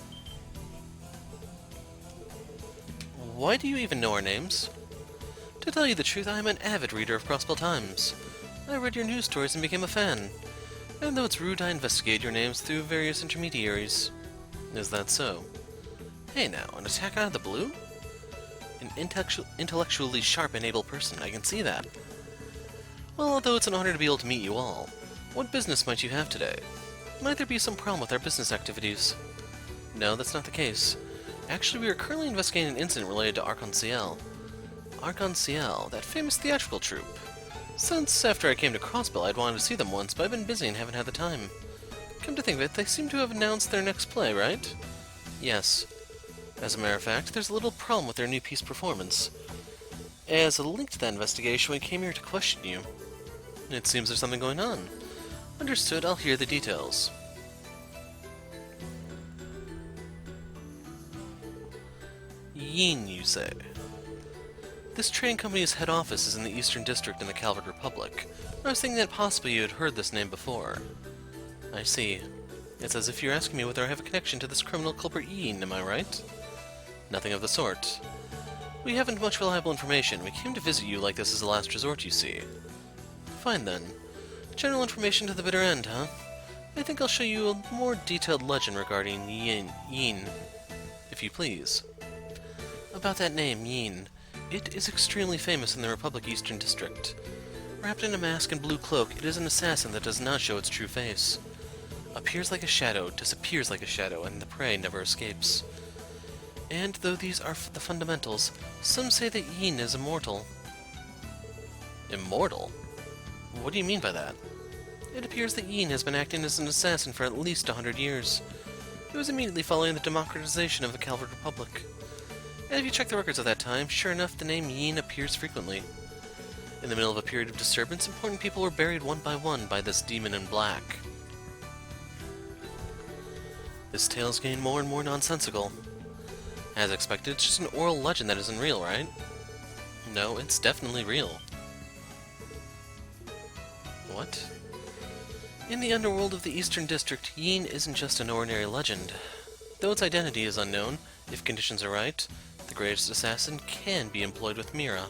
Why do you even know our names? To tell you the truth, I am an avid reader of Crossbell Times. I read your news stories and became a fan. And though it's rude, I investigate your names through various intermediaries. Is that so? Hey now, an attack out of the blue? An intellectually sharp and able person, I can see that. Well, although it's an honor to be able to meet you all, what business might you have today? Might there be some problem with our business activities? No, that's not the case. Actually, we are currently investigating an incident related to Arc-en-Ciel. Arc-en-Ciel, that famous theatrical troupe. Since after I came to Crossbell, I'd wanted to see them once, but I've been busy and haven't had the time. Come to think of it, they seem to have announced their next play, right? Yes. As a matter of fact, there's a little problem with their new piece performance. As a link to that investigation, we came here to question you. It seems there's something going on. Understood, I'll hear the details. Yin, you say? This train company's head office is in the Eastern District in the Calvard Republic. I was thinking that possibly you had heard this name before. I see. It's as if you're asking me whether I have a connection to this criminal culprit Yin, am I right? Nothing of the sort. We haven't much reliable information. We came to visit you like this is the last resort, you see. Fine then. General information to the bitter end, huh? I think I'll show you a more detailed legend regarding Yin, if you please. About that name, Yin. It is extremely famous in the Republic Eastern District. Wrapped in a mask and blue cloak, it is an assassin that does not show its true face. Appears like a shadow, disappears like a shadow, and the prey never escapes. And though these are the fundamentals, some say that Yin is immortal. Immortal? What do you mean by that? It appears that Yin has been acting as an assassin for at least 100 years. It was immediately following the democratization of the Calvard Republic. And if you check the records of that time, sure enough, the name Yin appears frequently. In the middle of a period of disturbance, important people were buried one by this demon in black. This tale's getting more and more nonsensical. As expected, it's just an oral legend that isn't real, right? No, it's definitely real. What? In the underworld of the Eastern District, Yin isn't just an ordinary legend. Though its identity is unknown, if conditions are right, the greatest assassin can be employed with Mira.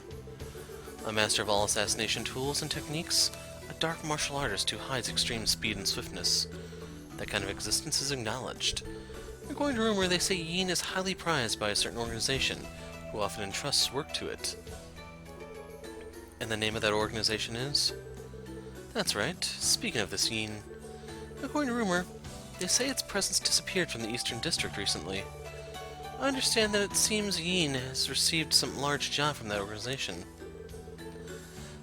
A master of all assassination tools and techniques, a dark martial artist who hides extreme speed and swiftness. That kind of existence is acknowledged. According to rumor, they say Yin is highly prized by a certain organization, who often entrusts work to it. And the name of that organization is? That's right. Speaking of this Yin, according to rumor, they say its presence disappeared from the Eastern District recently. I understand that it seems Yin has received some large job from that organization.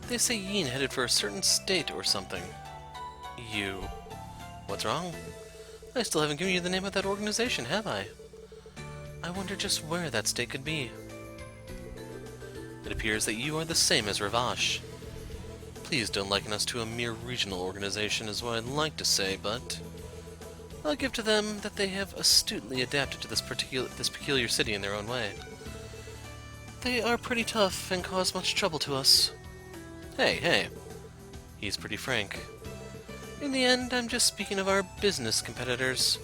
They say Yin headed for a certain state or something. You... What's wrong? I still haven't given you the name of that organization, have I? I wonder just where that state could be. It appears that you are the same as Ravash. Please don't liken us to a mere regional organization is what I'd like to say, but I'll give to them that they have astutely adapted to this peculiar city in their own way. They are pretty tough and cause much trouble to us. Hey. He's pretty frank. In the end, I'm just speaking of our business competitors.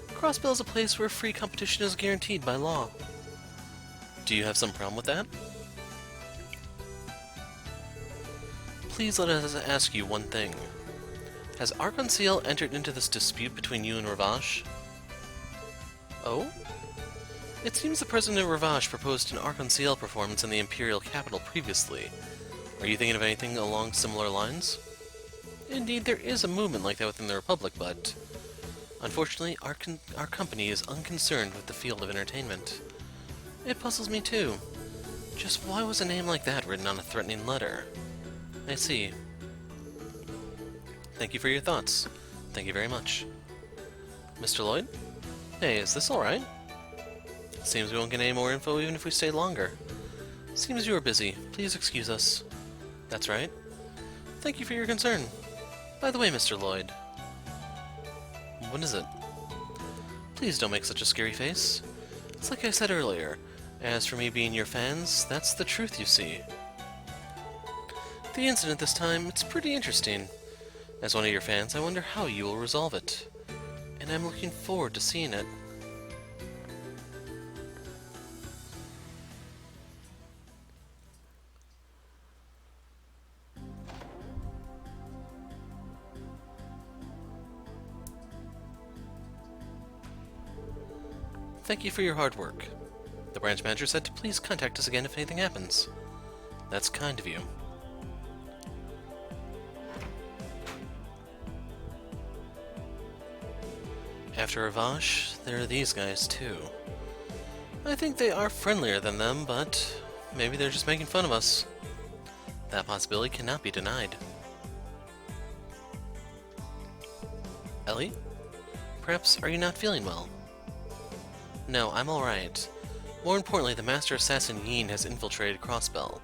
Crossbell is a place where free competition is guaranteed by law. Do you have some problem with that? Please let us ask you one thing. Has Arc-en-Ciel entered into this dispute between you and Ravash? Oh? It seems the President of Ravash proposed an Arc-en-Ciel performance in the Imperial capital previously. Are you thinking of anything along similar lines? Indeed, there is a movement like that within the Republic, but unfortunately, our company is unconcerned with the field of entertainment. It puzzles me too. Just why was a name like that written on a threatening letter? I see. Thank you for your thoughts. Thank you very much. Mr. Lloyd? Hey, is this alright? Seems we won't get any more info even if we stay longer. Seems you are busy. Please excuse us. That's right. Thank you for your concern. By the way, Mr. Lloyd. What is it? Please don't make such a scary face. It's like I said earlier. As for me being your fans, that's the truth, you see. The incident this time, it's pretty interesting. As one of your fans, I wonder how you will resolve it. And I'm looking forward to seeing it. Thank you for your hard work. The branch manager said to please contact us again if anything happens. That's kind of you. After Ravash, there are these guys too. I think they are friendlier than them, but maybe they're just making fun of us. That possibility cannot be denied. Elie? Perhaps are you not feeling well? No, I'm alright. More importantly, the Master Assassin Yin has infiltrated Crossbell.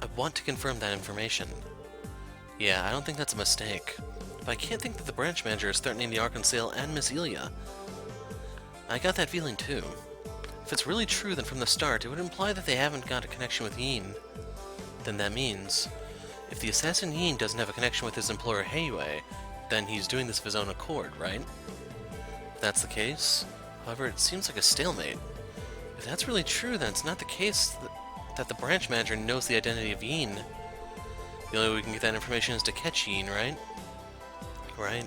I want to confirm that information. Yeah, I don't think that's a mistake. But I can't think that the branch manager is threatening the Archon and Miss Ilya. I got that feeling too. If it's really true, then from the start, it would imply that they haven't got a connection with Yin. Then that means, if the Assassin Yin doesn't have a connection with his employer Heiwei, then he's doing this of his own accord, right? If that's the case, however, it seems like a stalemate. If that's really true, then it's not the case that the branch manager knows the identity of Yin. The only way we can get that information is to catch Yin, right? Right.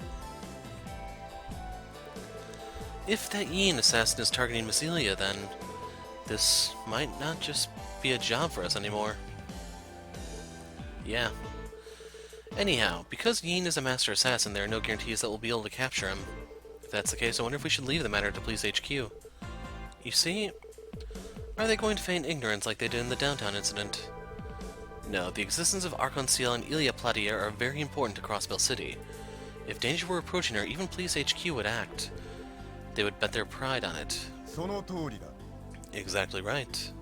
If that Yin assassin is targeting Miss Ilya, then this might not just be a job for us anymore. Yeah. Anyhow, because Yin is a master assassin, there are no guarantees that we'll be able to capture him. If that's the case, I wonder if we should leave the matter to Police HQ. You see, are they going to feign ignorance like they did in the downtown incident? No, the existence of Archon and Ilya Platier are very important to Crossbell City. If danger were approaching her, even Police HQ would act. They would bet their pride on it. Exactly right.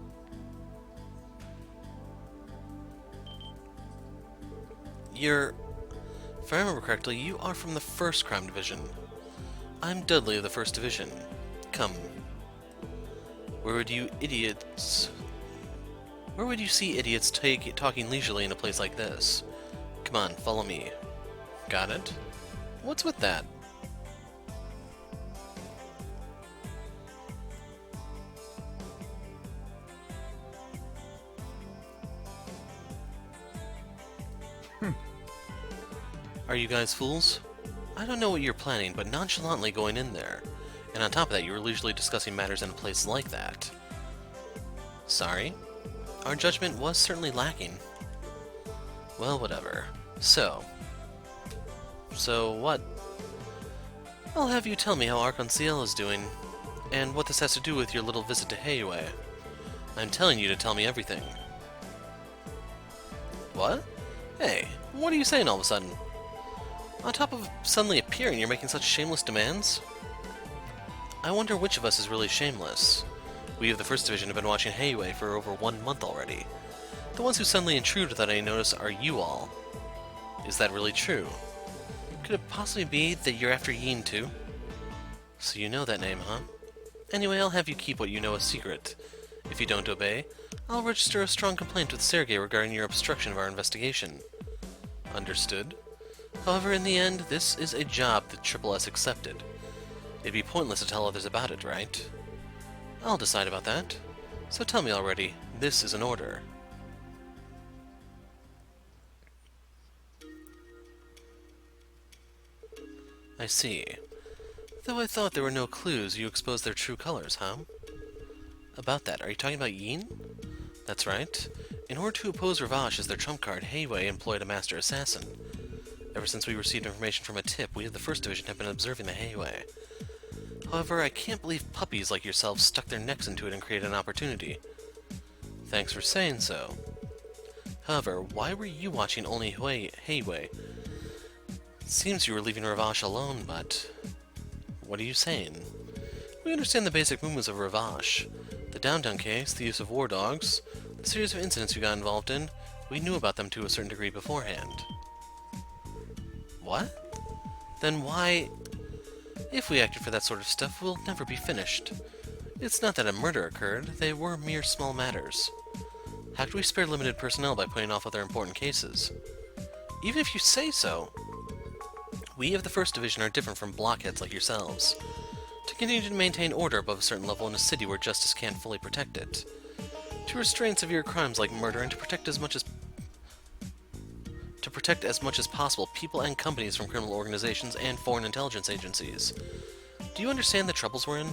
If I remember correctly, you are from the 1st Crime Division. I'm Dudley of the 1st Division. Come. Where would you see idiots talking leisurely in a place like this? Come on, follow me. Got it? What's with that? Are you guys fools? I don't know what you're planning, but nonchalantly going in there. And on top of that, you were leisurely discussing matters in a place like that. Sorry? Our judgment was certainly lacking. Well, whatever. So what? I'll have you tell me how Archon is doing, and what this has to do with your little visit to Heiwei. I'm telling you to tell me everything. What? Hey, what are you saying all of a sudden? On top of suddenly appearing, you're making such shameless demands? I wonder which of us is really shameless. We of the 1st Division have been watching Heiwei for over 1 month already. The ones who suddenly intrude without any notice are you all. Is that really true? Could it possibly be that you're after Yin too? So you know that name, huh? Anyway, I'll have you keep what you know a secret. If you don't obey, I'll register a strong complaint with Sergei regarding your obstruction of our investigation. Understood? However, in the end, this is a job that Triple S accepted. It'd be pointless to tell others about it, right? I'll decide about that. So tell me already, this is an order. I see. Though I thought there were no clues, you exposed their true colors, huh? About that, are you talking about Yin? That's right. In order to oppose Ravash as their trump card, Heiwei employed a master assassin. Ever since we received information from a tip, we of the 1st Division have been observing the Heiwei. However, I can't believe puppies like yourselves stuck their necks into it and created an opportunity. Thanks for saying so. However, why were you watching only Heiwei? Seems you were leaving Ravache alone, but... What are you saying? We understand the basic movements of Ravache. The downtown case, the use of war dogs, the series of incidents you got involved in, we knew about them to a certain degree beforehand. What? Then why... If we acted for that sort of stuff, we'll never be finished. It's not that a murder occurred, they were mere small matters. How could we spare limited personnel by putting off other important cases? Even if you say so! We of the First Division are different from blockheads like yourselves. To continue to maintain order above a certain level in a city where justice can't fully protect it. To restrain severe crimes like murder and to protect as much as possible people and companies from criminal organizations and foreign intelligence agencies. Do you understand the troubles we're in?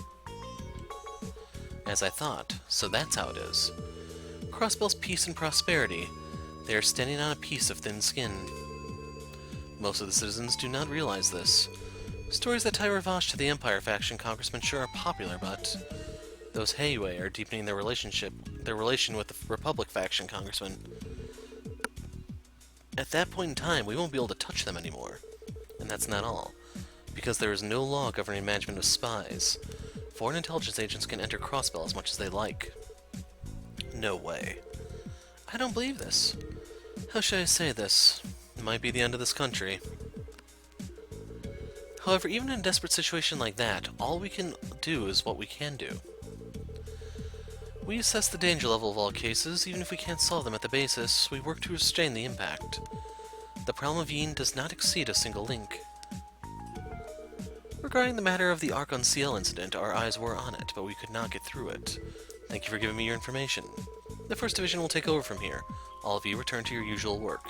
As I thought, so that's how it is. Cross spells peace and prosperity. They are standing on a piece of thin skin. Most of the citizens do not realize this. Stories that tie Ravache to the Empire faction congressmen sure are popular, but those Heiwei are deepening their relation with the Republic faction congressmen. At that point in time, we won't be able to touch them anymore. And that's not all. Because there is no law governing management of spies. Foreign intelligence agents can enter Crossbell as much as they like. No way. I don't believe this. How should I say this? It might be the end of this country. However, even in a desperate situation like that, all we can do is what we can do. We assess the danger level of all cases, even if we can't solve them at the basis, we work to restrain the impact. The problem of Yin does not exceed a single link. Regarding the matter of the Archon CL incident, our eyes were on it, but we could not get through it. Thank you for giving me your information. The First Division will take over from here. All of you return to your usual work.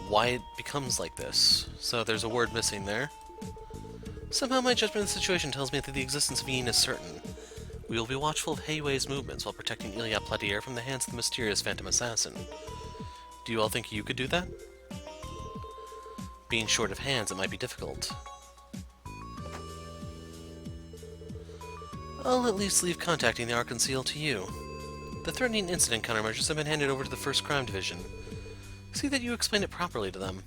Why it becomes like this. So there's a word missing there. Somehow my judgment of the situation tells me that the existence of Yin is certain. We will be watchful of Heiwei's movements while protecting Ilya Platier from the hands of the mysterious Phantom Assassin. Do you all think you could do that? Being short of hands, it might be difficult. I'll at least leave contacting the Archon CL to you. The threatening incident countermeasures have been handed over to the First Crime Division. See that you explain it properly to them.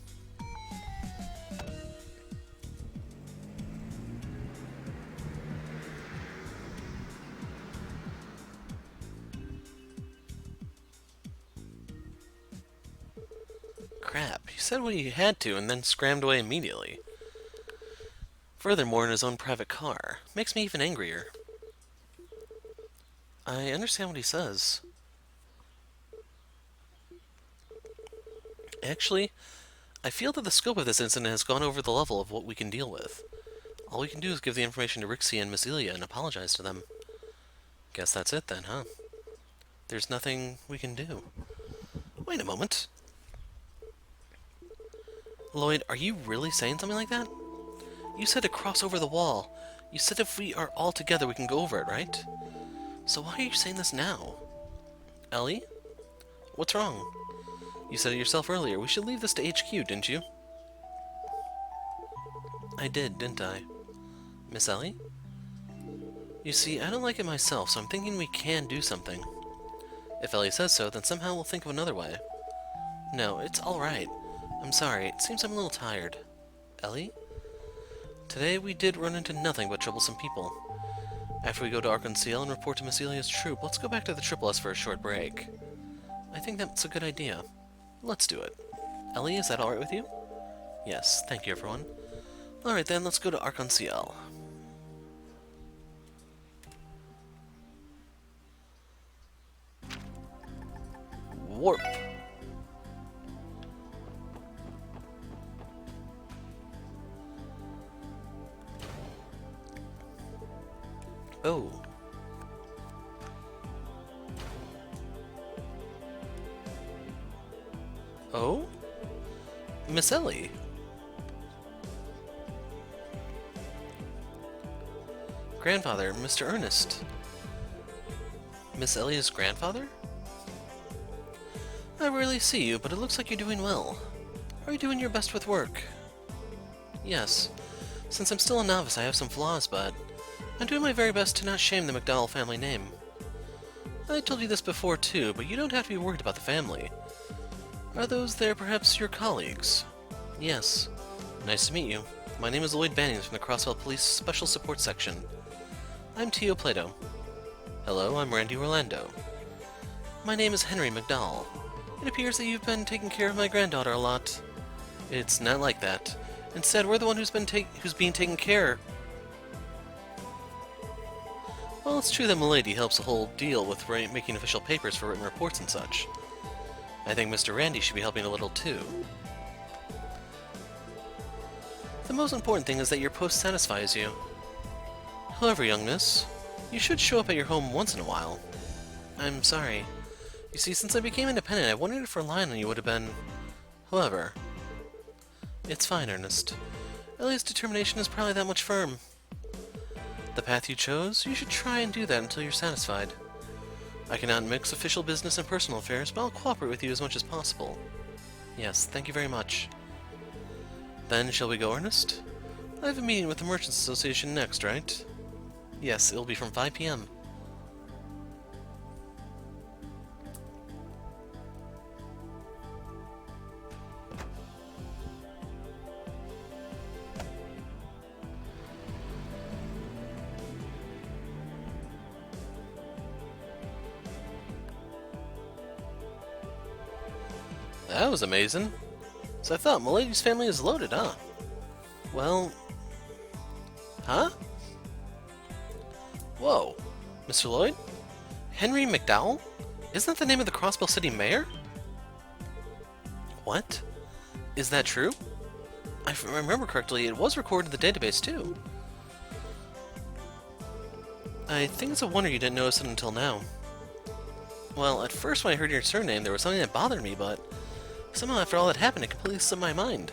Crap, he said what he had to and then scrammed away immediately. Furthermore, in his own private car. Makes me even angrier. I understand what he says. Actually, I feel that the scope of this incident has gone over the level of what we can deal with. All we can do is give the information to Rixia and Miss Ilya and apologize to them. Guess that's it then, huh? There's nothing we can do. Wait a moment. Lloyd, are you really saying something like that? You said to cross over the wall. You said if we are all together we can go over it, right? So why are you saying this now? Elie? What's wrong? You said it yourself earlier. We should leave this to HQ, didn't you? I did, didn't I? Miss Elie? You see, I don't like it myself, so I'm thinking we can do something. If Elie says so, then somehow we'll think of another way. No, it's alright. I'm sorry, it seems I'm a little tired. Elie? Today we did run into nothing but troublesome people. After we go to Archon CL and report to Miss Ilya's troop, let's go back to the Triple S for a short break. I think that's a good idea. Let's do it. Elie, is that alright with you? Yes, thank you everyone. Alright then, let's go to Archon CL. Warp! Oh. Oh? Miss Elie? Grandfather, Mr. Ernest. Miss Elia's grandfather? I rarely see you, but it looks like you're doing well. Are you doing your best with work? Yes. Since I'm still a novice, I have some flaws, but I'm doing my very best to not shame the McDowell family name. I told you this before too, but you don't have to be worried about the family. Are those there perhaps your colleagues? Yes. Nice to meet you. My name is Lloyd Bannings from the Crossville Police Special Support Section. I'm Tio Plato. Hello, I'm Randy Orlando. My name is Henry McDowell. It appears that you've been taking care of my granddaughter a lot. It's not like that. Instead, we're the one who's being taken care. Well, it's true that Milady helps the whole deal with making official papers for written reports and such. I think Mr. Randy should be helping a little too. The most important thing is that your post satisfies you. However, young miss, you should show up at your home once in a while. I'm sorry. You see, since I became independent, I wondered if relying on you would have been... However... It's fine, Ernest. Elie's determination is probably that much firm. The path you chose, you should try and do that until you're satisfied. I cannot mix official business and personal affairs, but I'll cooperate with you as much as possible. Yes, thank you very much. Then, shall we go, Ernest? I have a meeting with the Merchants Association next, right? Yes, it'll be from 5 p.m. That was amazing. So I thought Milady's family is loaded, huh? Well... Huh? Whoa. Mr. Lloyd? Henry McDowell? Isn't that the name of the Crossbell City Mayor? What? Is that true? If I remember correctly, it was recorded in the database, too. I think it's a wonder you didn't notice it until now. Well, at first when I heard your surname, there was something that bothered me, but... somehow after all that happened, it completely slipped my mind.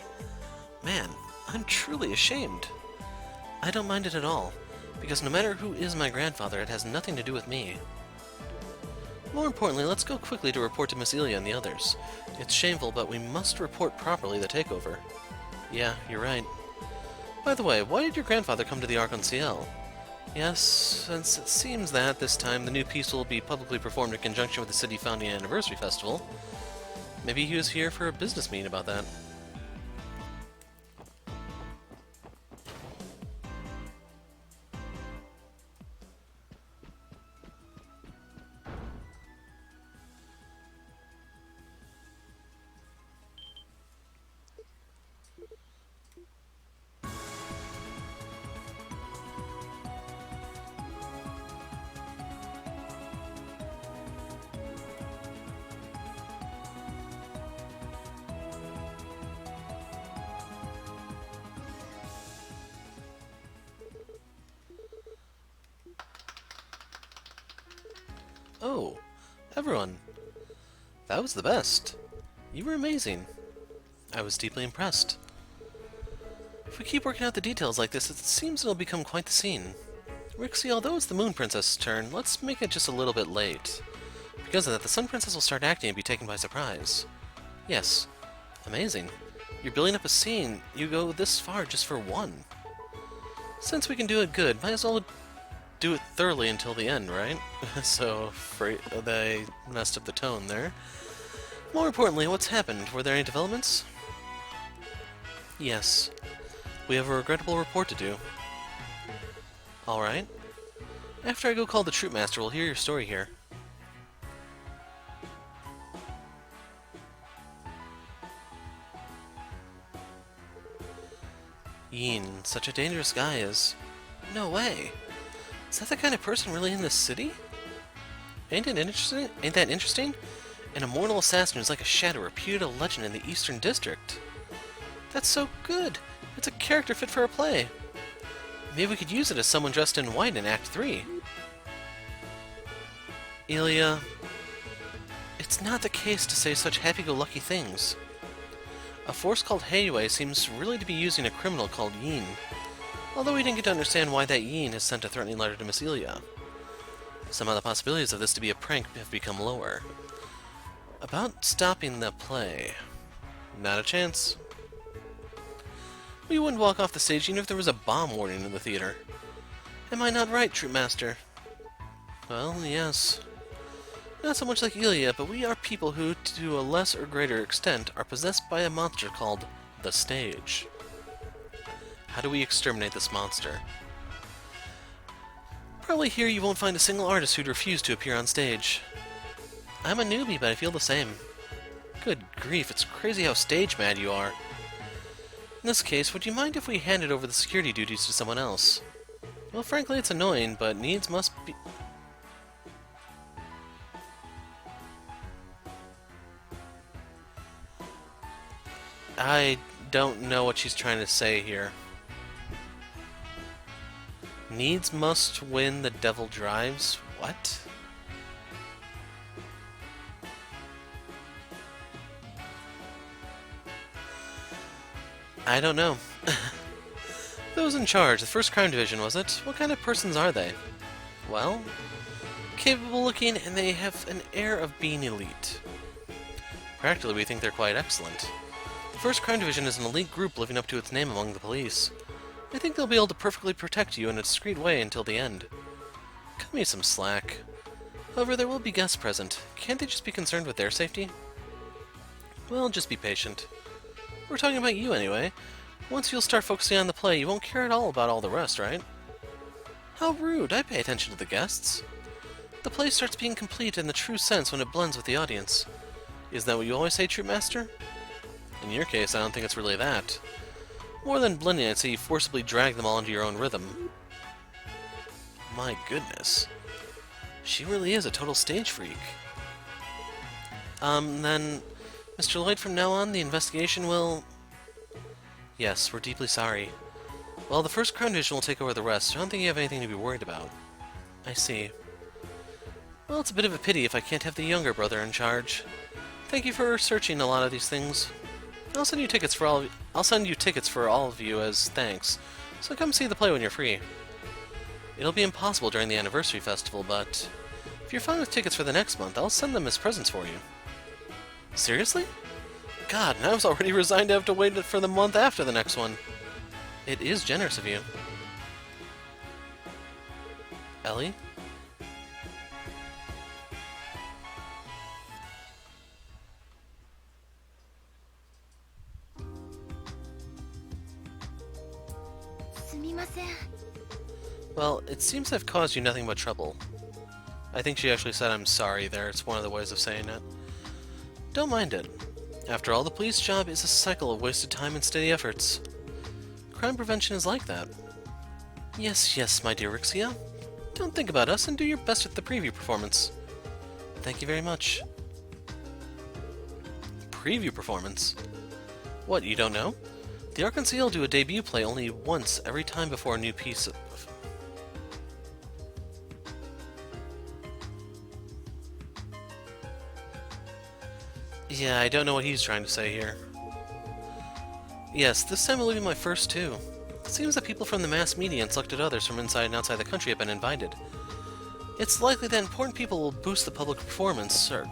Man, I'm truly ashamed. I don't mind it at all, because no matter who is my grandfather, it has nothing to do with me. More importantly, let's go quickly to report to Miss Ilya and the others. It's shameful, but we must report properly the takeover. Yeah, you're right. By the way, why did your grandfather come to the Arc-en-Ciel? Yes, since it seems that this time the new piece will be publicly performed in conjunction with the City Founding Anniversary Festival. Maybe he was here for a business meeting about that. Oh, everyone. That was the best. You were amazing. I was deeply impressed. If we keep working out the details like this, it seems it'll become quite the scene. Rixia, although it's the Moon Princess's turn, let's make it just a little bit late. Because of that, the Sun Princess will start acting and be taken by surprise. Yes. Amazing. You're building up a scene. You go this far just for one. Since we can do it good, might as well do it thoroughly until the end, right? So, afraid they messed up the tone there. More importantly, what's happened? Were there any developments? Yes. We have a regrettable report to do. Alright. After I go call the Troop Master, we'll hear your story here. Yin, such a dangerous guy is... No way! Is that the kind of person really in this city? Ain't that interesting? An immortal assassin who's like a shadow, reputed a legend in the Eastern District. That's so good! It's a character fit for a play. Maybe we could use it as someone dressed in white in Act 3. Ilya... It's not the case to say such happy-go-lucky things. A force called Heiyue seems really to be using a criminal called Yin. Although we didn't get to understand why that Yin has sent a threatening letter to Miss Ilya. Somehow the possibilities of this to be a prank have become lower. About stopping the play... Not a chance. We wouldn't walk off the stage even if there was a bomb warning in the theater. Am I not right, Troop Master? Well, yes. Not so much like Ilya, but we are people who, to a less or greater extent, are possessed by a monster called the stage. How do we exterminate this monster? Probably here you won't find a single artist who'd refuse to appear on stage. I'm a newbie, but I feel the same. Good grief, it's crazy how stage mad you are. In this case, would you mind if we handed over the security duties to someone else? Well, frankly, it's annoying, but needs must be... I don't know what she's trying to say here. Needs must win, the devil drives? What? I don't know. Those in charge, the 1st Crime Division, was it? What kind of persons are they? Well, capable looking, and they have an air of being elite. Practically, we think they're quite excellent. The 1st Crime Division is an elite group living up to its name among the police. I think they'll be able to perfectly protect you in a discreet way until the end. Cut me some slack. However, there will be guests present. Can't they just be concerned with their safety? Well, just be patient. We're talking about you anyway. Once you'll start focusing on the play, you won't care at all about all the rest, right? How rude! I pay attention to the guests. The play starts being complete in the true sense when it blends with the audience. Isn't that what you always say, Troop Master? In your case, I don't think it's really that. More than blending, I'd say you forcibly drag them all into your own rhythm. My goodness. She really is a total stage freak. Then... Mr. Lloyd, from now on, the investigation will... Yes, we're deeply sorry. Well, the 1st Crime Division will take over the rest, so I don't think you have anything to be worried about. I see. Well, it's a bit of a pity if I can't have the younger brother in charge. Thank you for searching a lot of these things. I'll send you tickets for all of you as thanks, so come see the play when you're free. It'll be impossible during the anniversary festival, but if you're fine with tickets for the next month, I'll send them as presents for you. Seriously? God, and I was already resigned to have to wait for the month after the next one. It is generous of you. Elie? Well, it seems I've caused you nothing but trouble. I think she actually said I'm sorry there. It's one of the ways of saying it. Don't mind it. After all, the police job is a cycle of wasted time and steady efforts. Crime prevention is like that. Yes, yes, my dear Rixia. Don't think about us and do your best with the preview performance. Thank you very much. Preview performance? What, you don't know? The Arc-en-Ciel do a debut play only once every time before a new piece of... Yeah, I don't know what he's trying to say here. Yes, this time it will be my first too. It seems that people from the mass media and selected others from inside and outside the country have been invited. It's likely that important people will boost the public performance, or...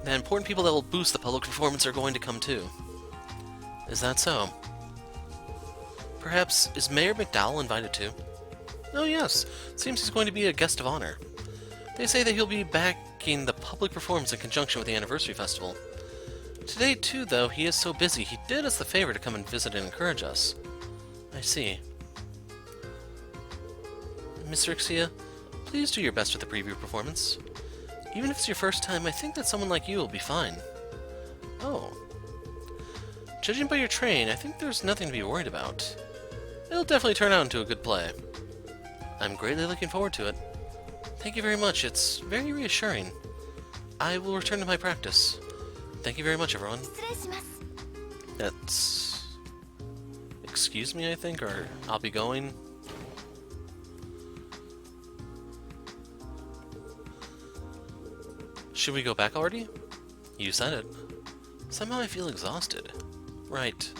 The important people that will boost the public performance are going to come too. Is that so? Perhaps, is Mayor McDowell invited too? Oh yes, seems he's going to be a guest of honor. They say that he'll be backing the public performance in conjunction with the anniversary festival. Today too, though, he is so busy, he did us the favor to come and visit and encourage us. I see. Miss Rixia, please do your best with the preview performance. Even if it's your first time, I think that someone like you will be fine. Oh. Judging by your train, I think there's nothing to be worried about. It'll definitely turn out into a good play. I'm greatly looking forward to it. Thank you very much, it's very reassuring. I will return to my practice. Thank you very much, everyone. That's... Excuse me, I think, or I'll be going. Should we go back already? You said it. Somehow I feel exhausted. Right.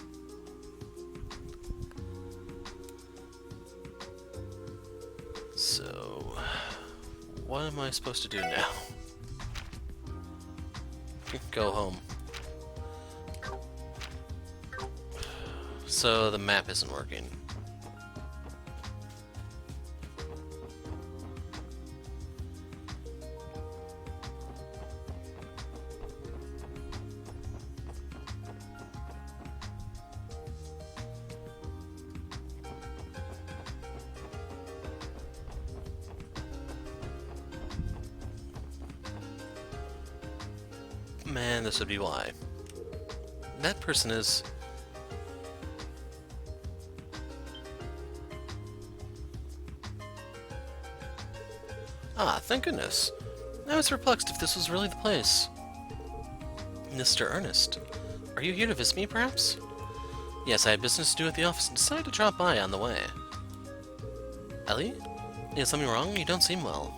So... what am I supposed to do now? Go home. So the map isn't working. and this would be why. That person is... Ah, thank goodness. I was perplexed if this was really the place. Mr. Ernest, are you here to visit me, perhaps? Yes, I had business to do at the office and decided to drop by on the way. Elie? Is something wrong? You don't seem well.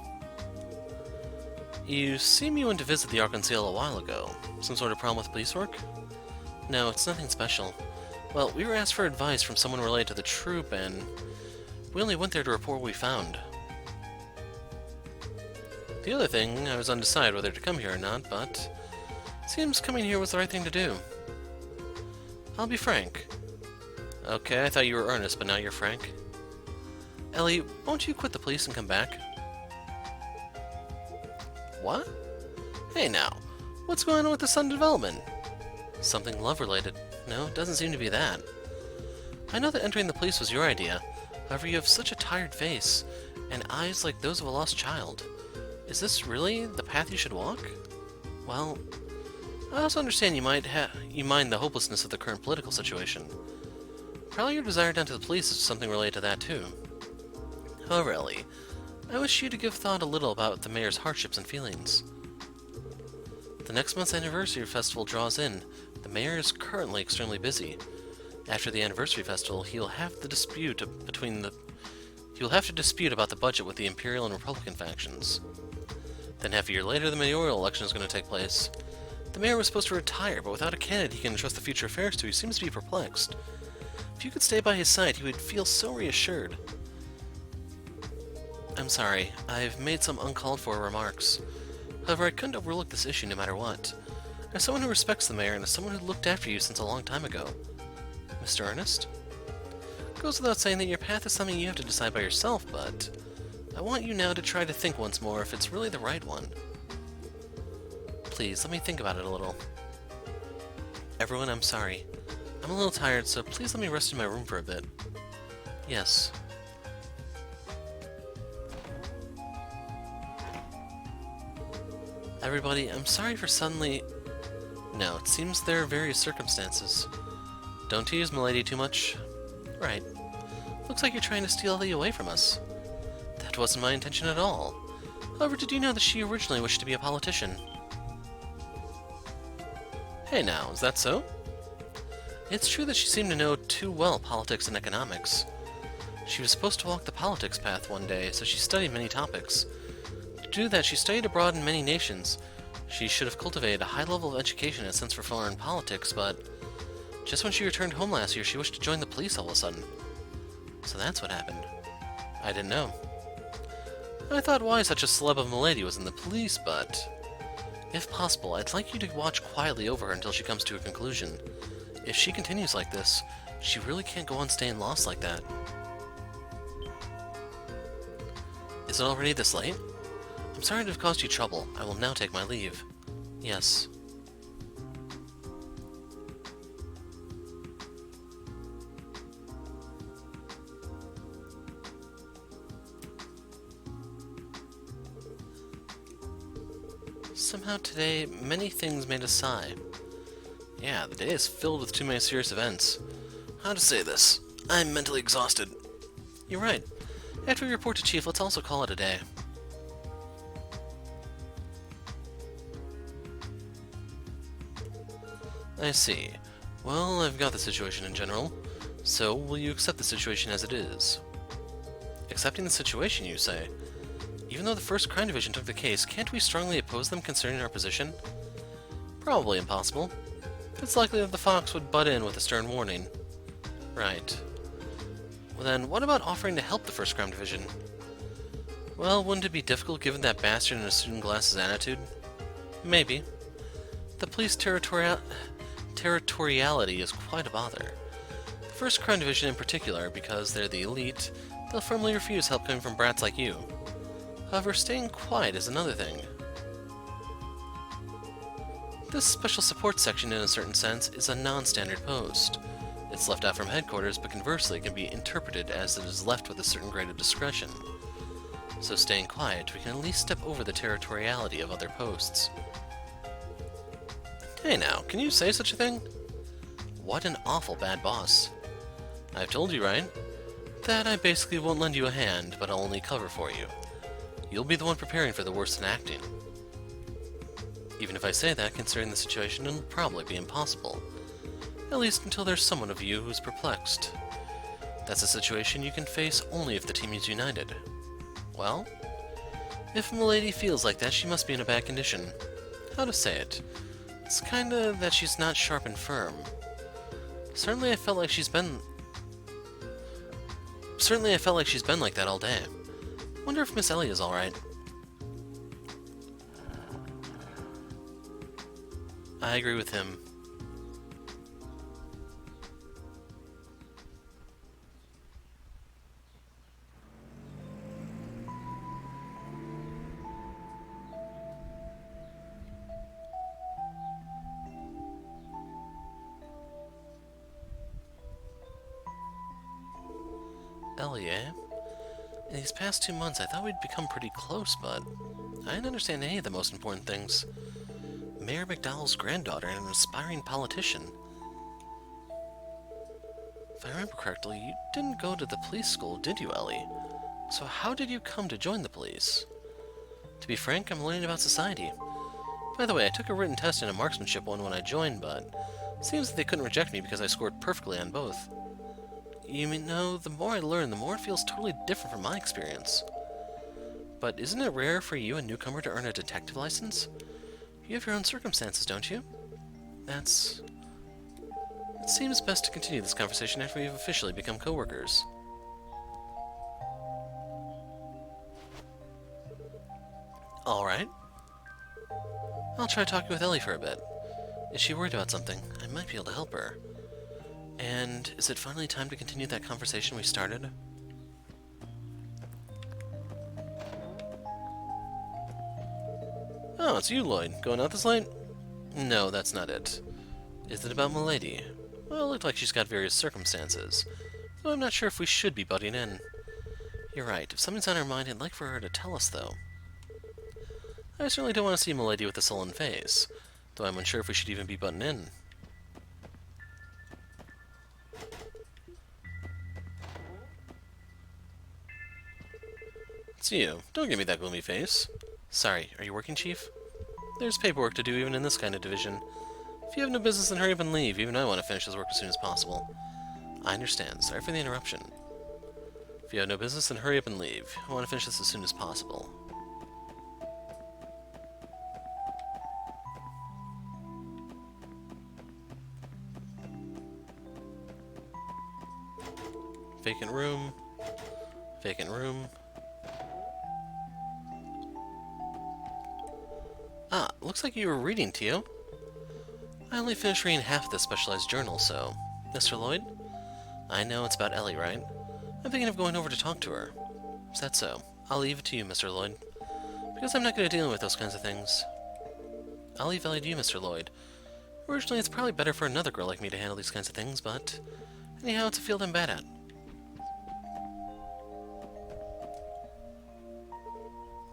You seem you went to visit the Arc-en-Ciel a while ago. Some sort of problem with police work? No, it's nothing special. Well, we were asked for advice from someone related to the troop, and we only went there to report what we found. The other thing, I was undecided whether to come here or not, but it seems coming here was the right thing to do. I'll be frank. Okay, I thought you were Ernest, but now you're Frank. Elie, won't you quit the police and come back? What? Hey now, what's going on with the sudden development? Something love-related. No, it doesn't seem to be that. I know that entering the police was your idea. However, you have such a tired face, and eyes like those of a lost child. Is this really the path you should walk? Well, I also understand you mind the hopelessness of the current political situation. Probably your desire down to the police is something related to that too. However, Elie, I wish you to give thought a little about the mayor's hardships and feelings. The next month's anniversary festival draws in. The mayor is currently extremely busy. After the anniversary festival, he will have to dispute about the budget with the Imperial and Republican factions. Then half a year later, the mayoral election is going to take place. The mayor was supposed to retire, but without a candidate he can entrust the future affairs to, he seems to be perplexed. If you could stay by his side, he would feel so reassured. I'm sorry, I've made some uncalled for remarks. However, I couldn't overlook this issue no matter what. As someone who respects the mayor and as someone who looked after you since a long time ago. Mr. Ernest? It goes without saying that your path is something you have to decide by yourself, but I want you now to try to think once more if it's really the right one. Please, let me think about it a little. Everyone, I'm sorry. I'm a little tired, so please let me rest in my room for a bit. Yes. Everybody, I'm sorry for suddenly... No, it seems there are various circumstances. Don't tease milady too much. Right. Looks like you're trying to steal Elie away from us. That wasn't my intention at all. However, did you know that she originally wished to be a politician? Hey now, is that so? It's true that she seemed to know too well politics and economics. She was supposed to walk the politics path one day, so she studied many topics. To do that, she studied abroad in many nations. She should have cultivated a high level of education and a sense for foreign politics, but just when she returned home last year, she wished to join the police all of a sudden. So that's what happened. I didn't know. I thought why such a celeb of a lady was in the police, but if possible, I'd like you to watch quietly over her until she comes to a conclusion. If she continues like this, she really can't go on staying lost like that. Is it already this late? I'm sorry to have caused you trouble. I will now take my leave. Yes. Somehow today, many things made us sigh. Yeah, the day is filled with too many serious events. How to say this? I'm mentally exhausted. You're right. After we report to Chief, let's also call it a day. I see. Well, I've got the situation in general. So, will you accept the situation as it is? Accepting the situation, you say? Even though the 1st Crime Division took the case, can't we strongly oppose them concerning our position? Probably impossible. It's likely that the Fox would butt in with a stern warning. Right. Well then, what about offering to help the 1st Crime Division? Well, wouldn't it be difficult given that bastard in a student glass's attitude? Maybe. The police territoriality is quite a bother. The 1st Crime Division in particular, because they're the elite, they'll firmly refuse help coming from brats like you. However, staying quiet is another thing. This Special Support Section, in a certain sense, is a non-standard post. It's left out from headquarters, but conversely can be interpreted as it is left with a certain grade of discretion. So staying quiet, we can at least step over the territoriality of other posts. Hey now, can you say such a thing? What an awful bad boss. I've told you, right? That I basically won't lend you a hand, but I'll only cover for you. You'll be the one preparing for the worst in acting. Even if I say that, considering the situation, it'll probably be impossible. At least until there's someone of you who's perplexed. That's a situation you can face only if the team is united. Well, if Milady feels like that, she must be in a bad condition. How to say it? It's kinda that she's not sharp and firm. Certainly I felt like she's been like that all day. Wonder if Miss Elie is alright. I agree with him. Elie, eh? In these past 2 months, I thought we'd become pretty close, but I didn't understand any of the most important things. Mayor McDowell's granddaughter and an aspiring politician. If I remember correctly, you didn't go to the police school, did you, Elie? So how did you come to join the police? To be frank, I'm learning about society. By the way, I took a written test and a marksmanship one when I joined, but it seems that they couldn't reject me because I scored perfectly on both. You know, the more I learn, the more it feels totally different from my experience. But isn't it rare for you, a newcomer, to earn a detective license? You have your own circumstances, don't you? It seems best to continue this conversation after we've officially become co-workers. Alright. I'll try talking with Elie for a bit. Is she worried about something? I might be able to help her. And is it finally time to continue that conversation we started? Oh, it's you, Lloyd. Going out this late? No, that's not it. Is it about Milady? Well, it looked like she's got various circumstances, though I'm not sure if we should be butting in. You're right. If something's on her mind, I'd like for her to tell us, though. I certainly don't want to see Milady with a sullen face, though I'm unsure if we should even be butting in. It's you. Don't give me that gloomy face. Sorry, are you working, Chief? There's paperwork to do even in this kind of division. If you have no business, then hurry up and leave. Even I want to finish this work as soon as possible. I understand. Sorry for the interruption. If you have no business, then hurry up and leave. I want to finish this as soon as possible. Vacant room. Vacant room. Ah, looks like you were reading, Tio. I only finished reading half of this specialized journal, so... Mr. Lloyd? I know it's about Elie, right? I'm thinking of going over to talk to her. Is that so? I'll leave it to you, Mr. Lloyd. Because I'm not good at dealing with those kinds of things. I'll leave Elie to you, Mr. Lloyd. Originally, it's probably better for another girl like me to handle these kinds of things, but... anyhow, it's a field I'm bad at.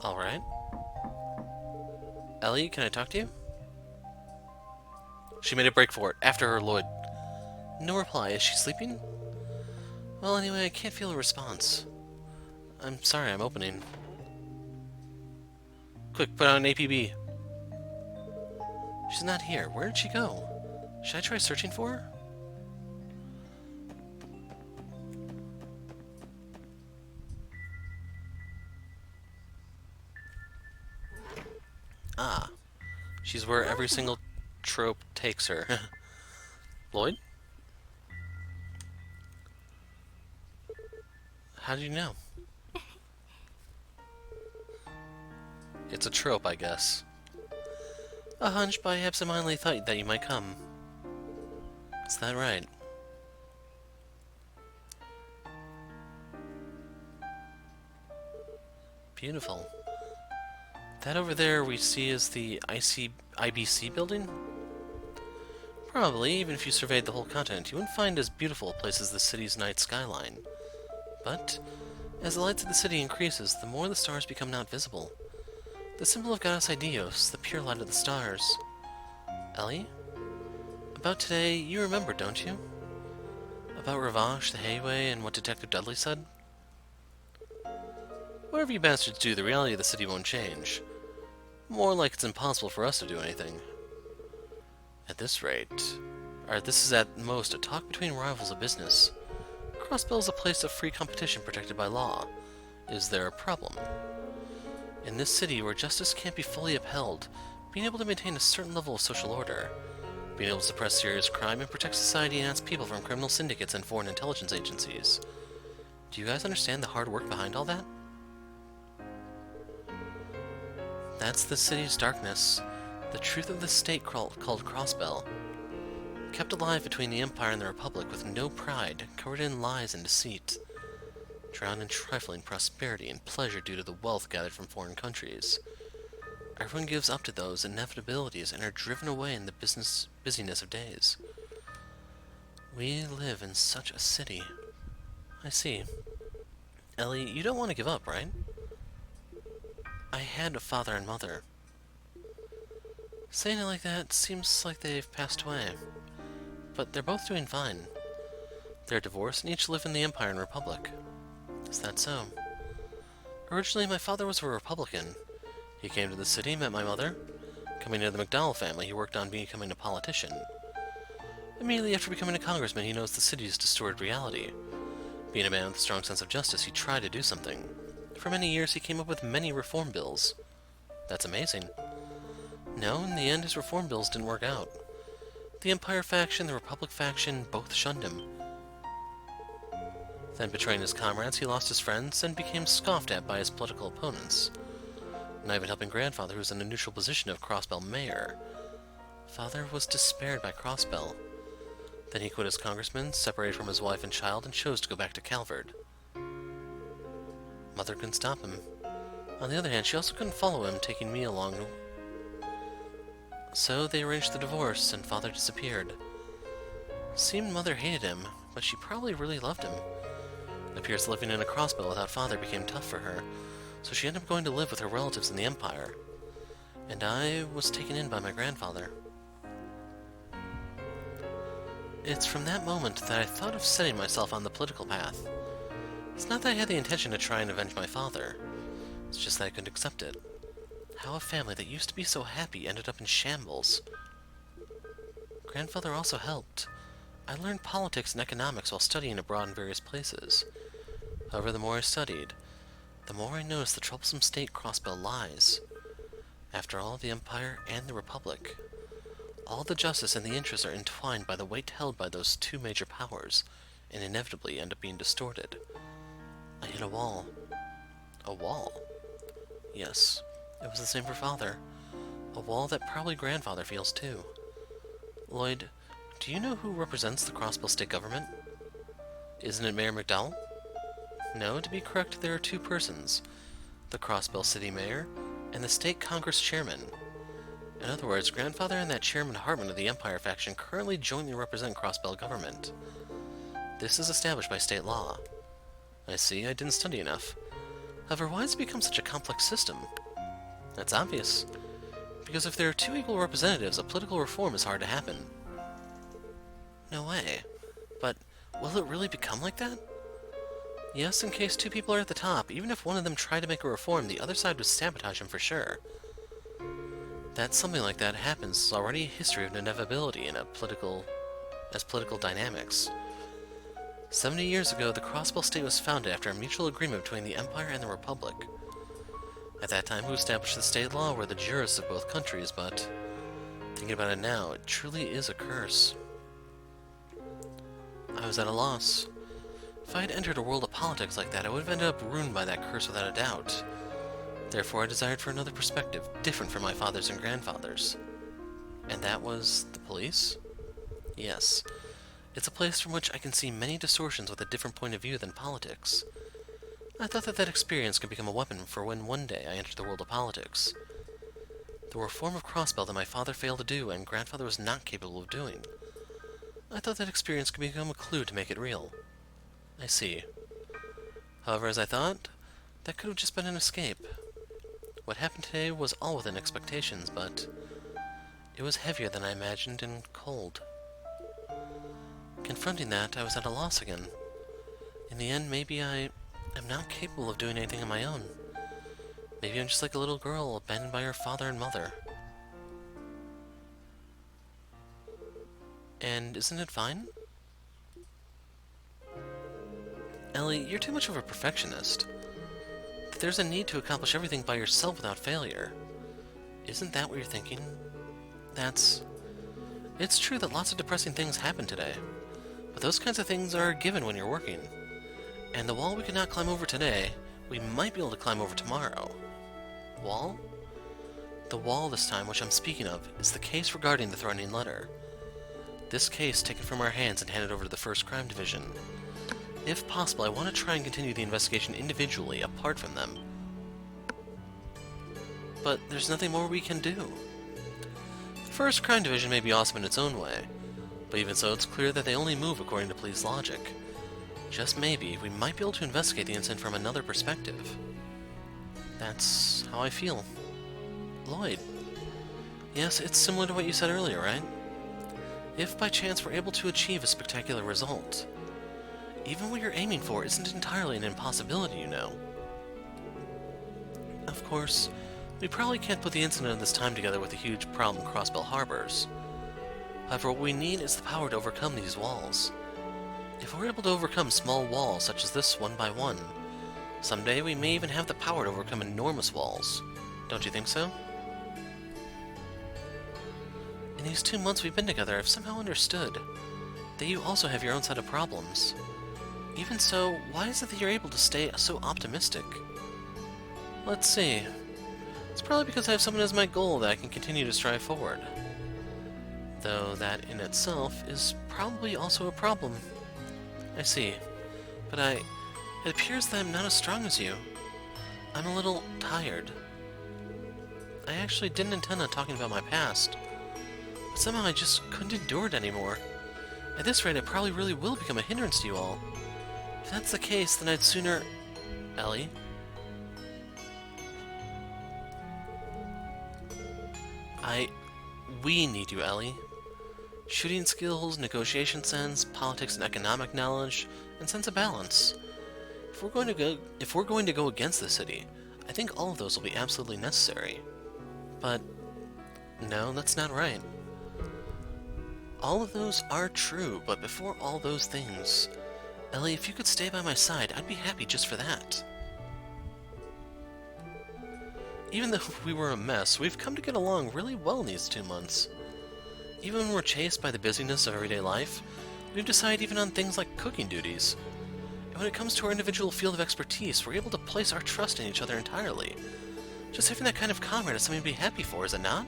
Alright. Elie, can I talk to you? She made a break for it. After her, Lloyd. No reply. Is she sleeping? Well, anyway, I can't feel a response. I'm sorry, I'm opening. Quick, put on an APB. She's not here. Where did she go? Should I try searching for her? Ah. She's where every single trope takes her. Lloyd? How do you know? It's a trope, I guess. A hunch, but I absentmindedly thought that you might come. Is that right? Beautiful. That over there we see is the IBC building? Probably, even if you surveyed the whole continent, you wouldn't find as beautiful a place as the city's night skyline. But, as the lights of the city increases, the more the stars become not visible. The symbol of Goddess Idios, the pure light of the stars. Elie? About today, you remember, don't you? About Ravash, the Hayway, and what Detective Dudley said? Whatever you bastards do, the reality of the city won't change. More like it's impossible for us to do anything. At this rate, this is at most a talk between rivals of business. Crossbell is a place of free competition protected by law. Is there a problem? In this city where justice can't be fully upheld, being able to maintain a certain level of social order, being able to suppress serious crime and protect society and its people from criminal syndicates and foreign intelligence agencies. Do you guys understand the hard work behind all that? That's the city's darkness, the truth of the state called Crossbell. Kept alive between the Empire and the Republic with no pride, covered in lies and deceit. Drowned in trifling prosperity and pleasure due to the wealth gathered from foreign countries. Everyone gives up to those inevitabilities and are driven away in the busyness of days. We live in such a city. I see. Elie, you don't want to give up, right? I had a father and mother. Saying it like that seems like they've passed away. But they're both doing fine. They're divorced and each live in the Empire and Republic. Is that so? Originally, my father was a Republican. He came to the city, met my mother. Coming into the McDowell family, he worked on becoming a politician. Immediately after becoming a congressman, he knows the city's distorted reality. Being a man with a strong sense of justice, he tried to do something. For many years, he came up with many reform bills. That's amazing. No, in the end, his reform bills didn't work out. The Empire faction, the Republic faction, both shunned him. Then, betraying his comrades, he lost his friends and became scoffed at by his political opponents. Not even helping grandfather, who was in a neutral position of Crossbell mayor. Father was despaired by Crossbell. Then he quit as congressman, separated from his wife and child, and chose to go back to Calvard. Mother couldn't stop him. On the other hand, she also couldn't follow him, taking me along. So they arranged the divorce, and father disappeared. Seemed mother hated him, but she probably really loved him. It appears living in a Crossbell without father became tough for her, so she ended up going to live with her relatives in the Empire. And I was taken in by my grandfather. It's from that moment that I thought of setting myself on the political path. It's not that I had the intention to try and avenge my father. It's just that I couldn't accept it. How a family that used to be so happy ended up in shambles. Grandfather also helped. I learned politics and economics while studying abroad in various places. However, the more I studied, the more I noticed the troublesome state Crossbell lies. After all, the Empire and the Republic. All the justice and the interests are entwined by the weight held by those two major powers, and inevitably end up being distorted. I hit a wall. A wall? Yes, it was the same for father. A wall that probably grandfather feels too. Lloyd, do you know who represents the Crossbell state government? Isn't it Mayor McDowell? No, to be correct, there are two persons. The Crossbell city mayor, and the state congress chairman. In other words, grandfather and that chairman Hartman of the Empire faction currently jointly represent Crossbell government. This is established by state law. I see, I didn't study enough. However, why has it become such a complex system? That's obvious. Because if there are two equal representatives, a political reform is hard to happen. No way. But will it really become like that? Yes, in case two people are at the top, even if one of them tried to make a reform, the other side would sabotage him for sure. That something like that happens is already a history of inevitability in political dynamics. 70 years ago, the Crossbell state was founded after a mutual agreement between the Empire and the Republic. At that time, who established the state law were the jurists of both countries, but thinking about it now, it truly is a curse. I was at a loss. If I had entered a world of politics like that, I would have ended up ruined by that curse without a doubt. Therefore, I desired for another perspective, different from my father's and grandfather's. And that was the police? Yes. It's a place from which I can see many distortions with a different point of view than politics. I thought that experience could become a weapon for when one day I entered the world of politics. The reform of Crossbell that my father failed to do and grandfather was not capable of doing. I thought that experience could become a clue to make it real. I see. However, as I thought, that could have just been an escape. What happened today was all within expectations, but It was heavier than I imagined and cold. Confronting that, I was at a loss again. In the end, maybe I am not capable of doing anything on my own. Maybe I'm just like a little girl abandoned by her father and mother. And isn't it fine? Elie, you're too much of a perfectionist. There's a need to accomplish everything by yourself without failure. Isn't that what you're thinking? It's true that lots of depressing things happen today, but those kinds of things are a given when you're working. And the wall we could not climb over today, we might be able to climb over tomorrow. Wall? The wall this time, which I'm speaking of, is the case regarding the threatening letter. This case taken from our hands and handed over to the First Crime Division. If possible, I want to try and continue the investigation individually, apart from them. But there's nothing more we can do. The First Crime Division may be awesome in its own way, but even so, it's clear that they only move according to police logic. Just maybe, we might be able to investigate the incident from another perspective. That's how I feel. Lloyd. Yes, it's similar to what you said earlier, right? If by chance we're able to achieve a spectacular result, even what you're aiming for isn't entirely an impossibility, you know. Of course, we probably can't put the incident of this time together with the huge problem Crossbell harbors. However, what we need is the power to overcome these walls. If we're able to overcome small walls such as this one by one, someday we may even have the power to overcome enormous walls. Don't you think so? In these 2 months we've been together, I've somehow understood that you also have your own set of problems. Even so, why is it that you're able to stay so optimistic? Let's see. It's probably because I have someone as my goal that I can continue to strive forward. Though that in itself is probably also a problem. I see. But it appears that I'm not as strong as you. I'm a little tired. I actually didn't intend on talking about my past, but somehow I just couldn't endure it anymore. At this rate, I probably really will become a hindrance to you all. If that's the case, then I'd sooner... Elie? We need you, Elie. Shooting skills, negotiation sense, politics and economic knowledge, and sense of balance. If we're going to go against the city, I think all of those will be absolutely necessary. But no, that's not right. All of those are true, but before all those things, Elie, if you could stay by my side, I'd be happy just for that. Even though we were a mess, we've come to get along really well in these 2 months. Even when we're chased by the busyness of everyday life, we've decided even on things like cooking duties. And when it comes to our individual field of expertise, we're able to place our trust in each other entirely. Just having that kind of comrade is something to be happy for, is it not?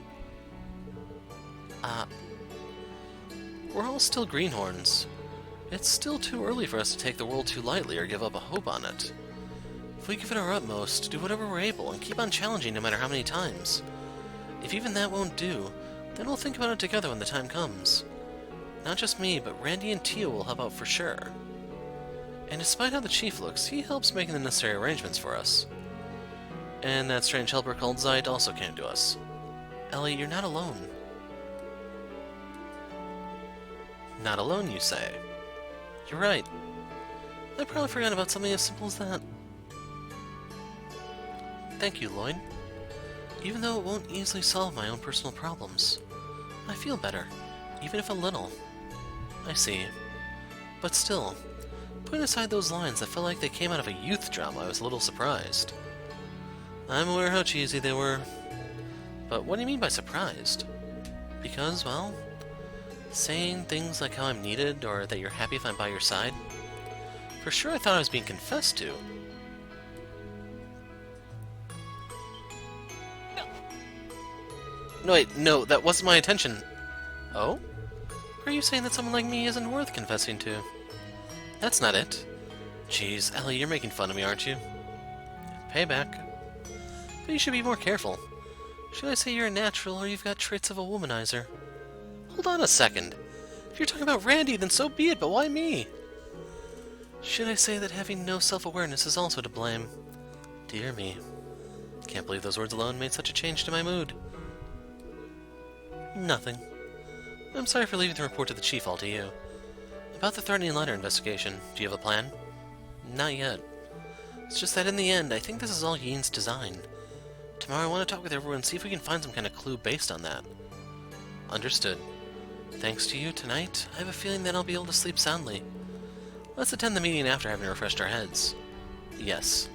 We're all still greenhorns. It's still too early for us to take the world too lightly or give up a hope on it. If we give it our utmost, do whatever we're able, and keep on challenging no matter how many times. If even that won't do, then we'll think about it together when the time comes. Not just me, but Randy and Tia will help out for sure. And despite how the chief looks, he helps making the necessary arrangements for us. And that strange helper called Zeit also came to us. Elie, you're not alone. Not alone, you say? You're right. I probably forgot about something as simple as that. Thank you, Lloyd. Even though it won't easily solve my own personal problems, I feel better, even if a little. I see. But still, putting aside those lines that felt like they came out of a youth drama, I was a little surprised. I'm aware how cheesy they were. But what do you mean by surprised? Because, well, saying things like how I'm needed, or that you're happy if I'm by your side? For sure I thought I was being confessed to. No, wait, no, that wasn't my intention. Oh? Are you saying that someone like me isn't worth confessing to? That's not it. Jeez, Elie, you're making fun of me, aren't you? Payback. But you should be more careful. Should I say you're a natural, or you've got traits of a womanizer? Hold on a second. If you're talking about Randy, then so be it, but why me? Should I say that having no self-awareness is also to blame? Dear me. Can't believe those words alone made such a change to my mood. Nothing. I'm sorry for leaving the report to the chief all to you. About the threatening letter investigation, do you have a plan? Not yet. It's just that in the end, I think this is all Yin's design. Tomorrow I want to talk with everyone and see if we can find some kind of clue based on that. Understood. Thanks to you tonight, I have a feeling that I'll be able to sleep soundly. Let's attend the meeting after having refreshed our heads. Yes.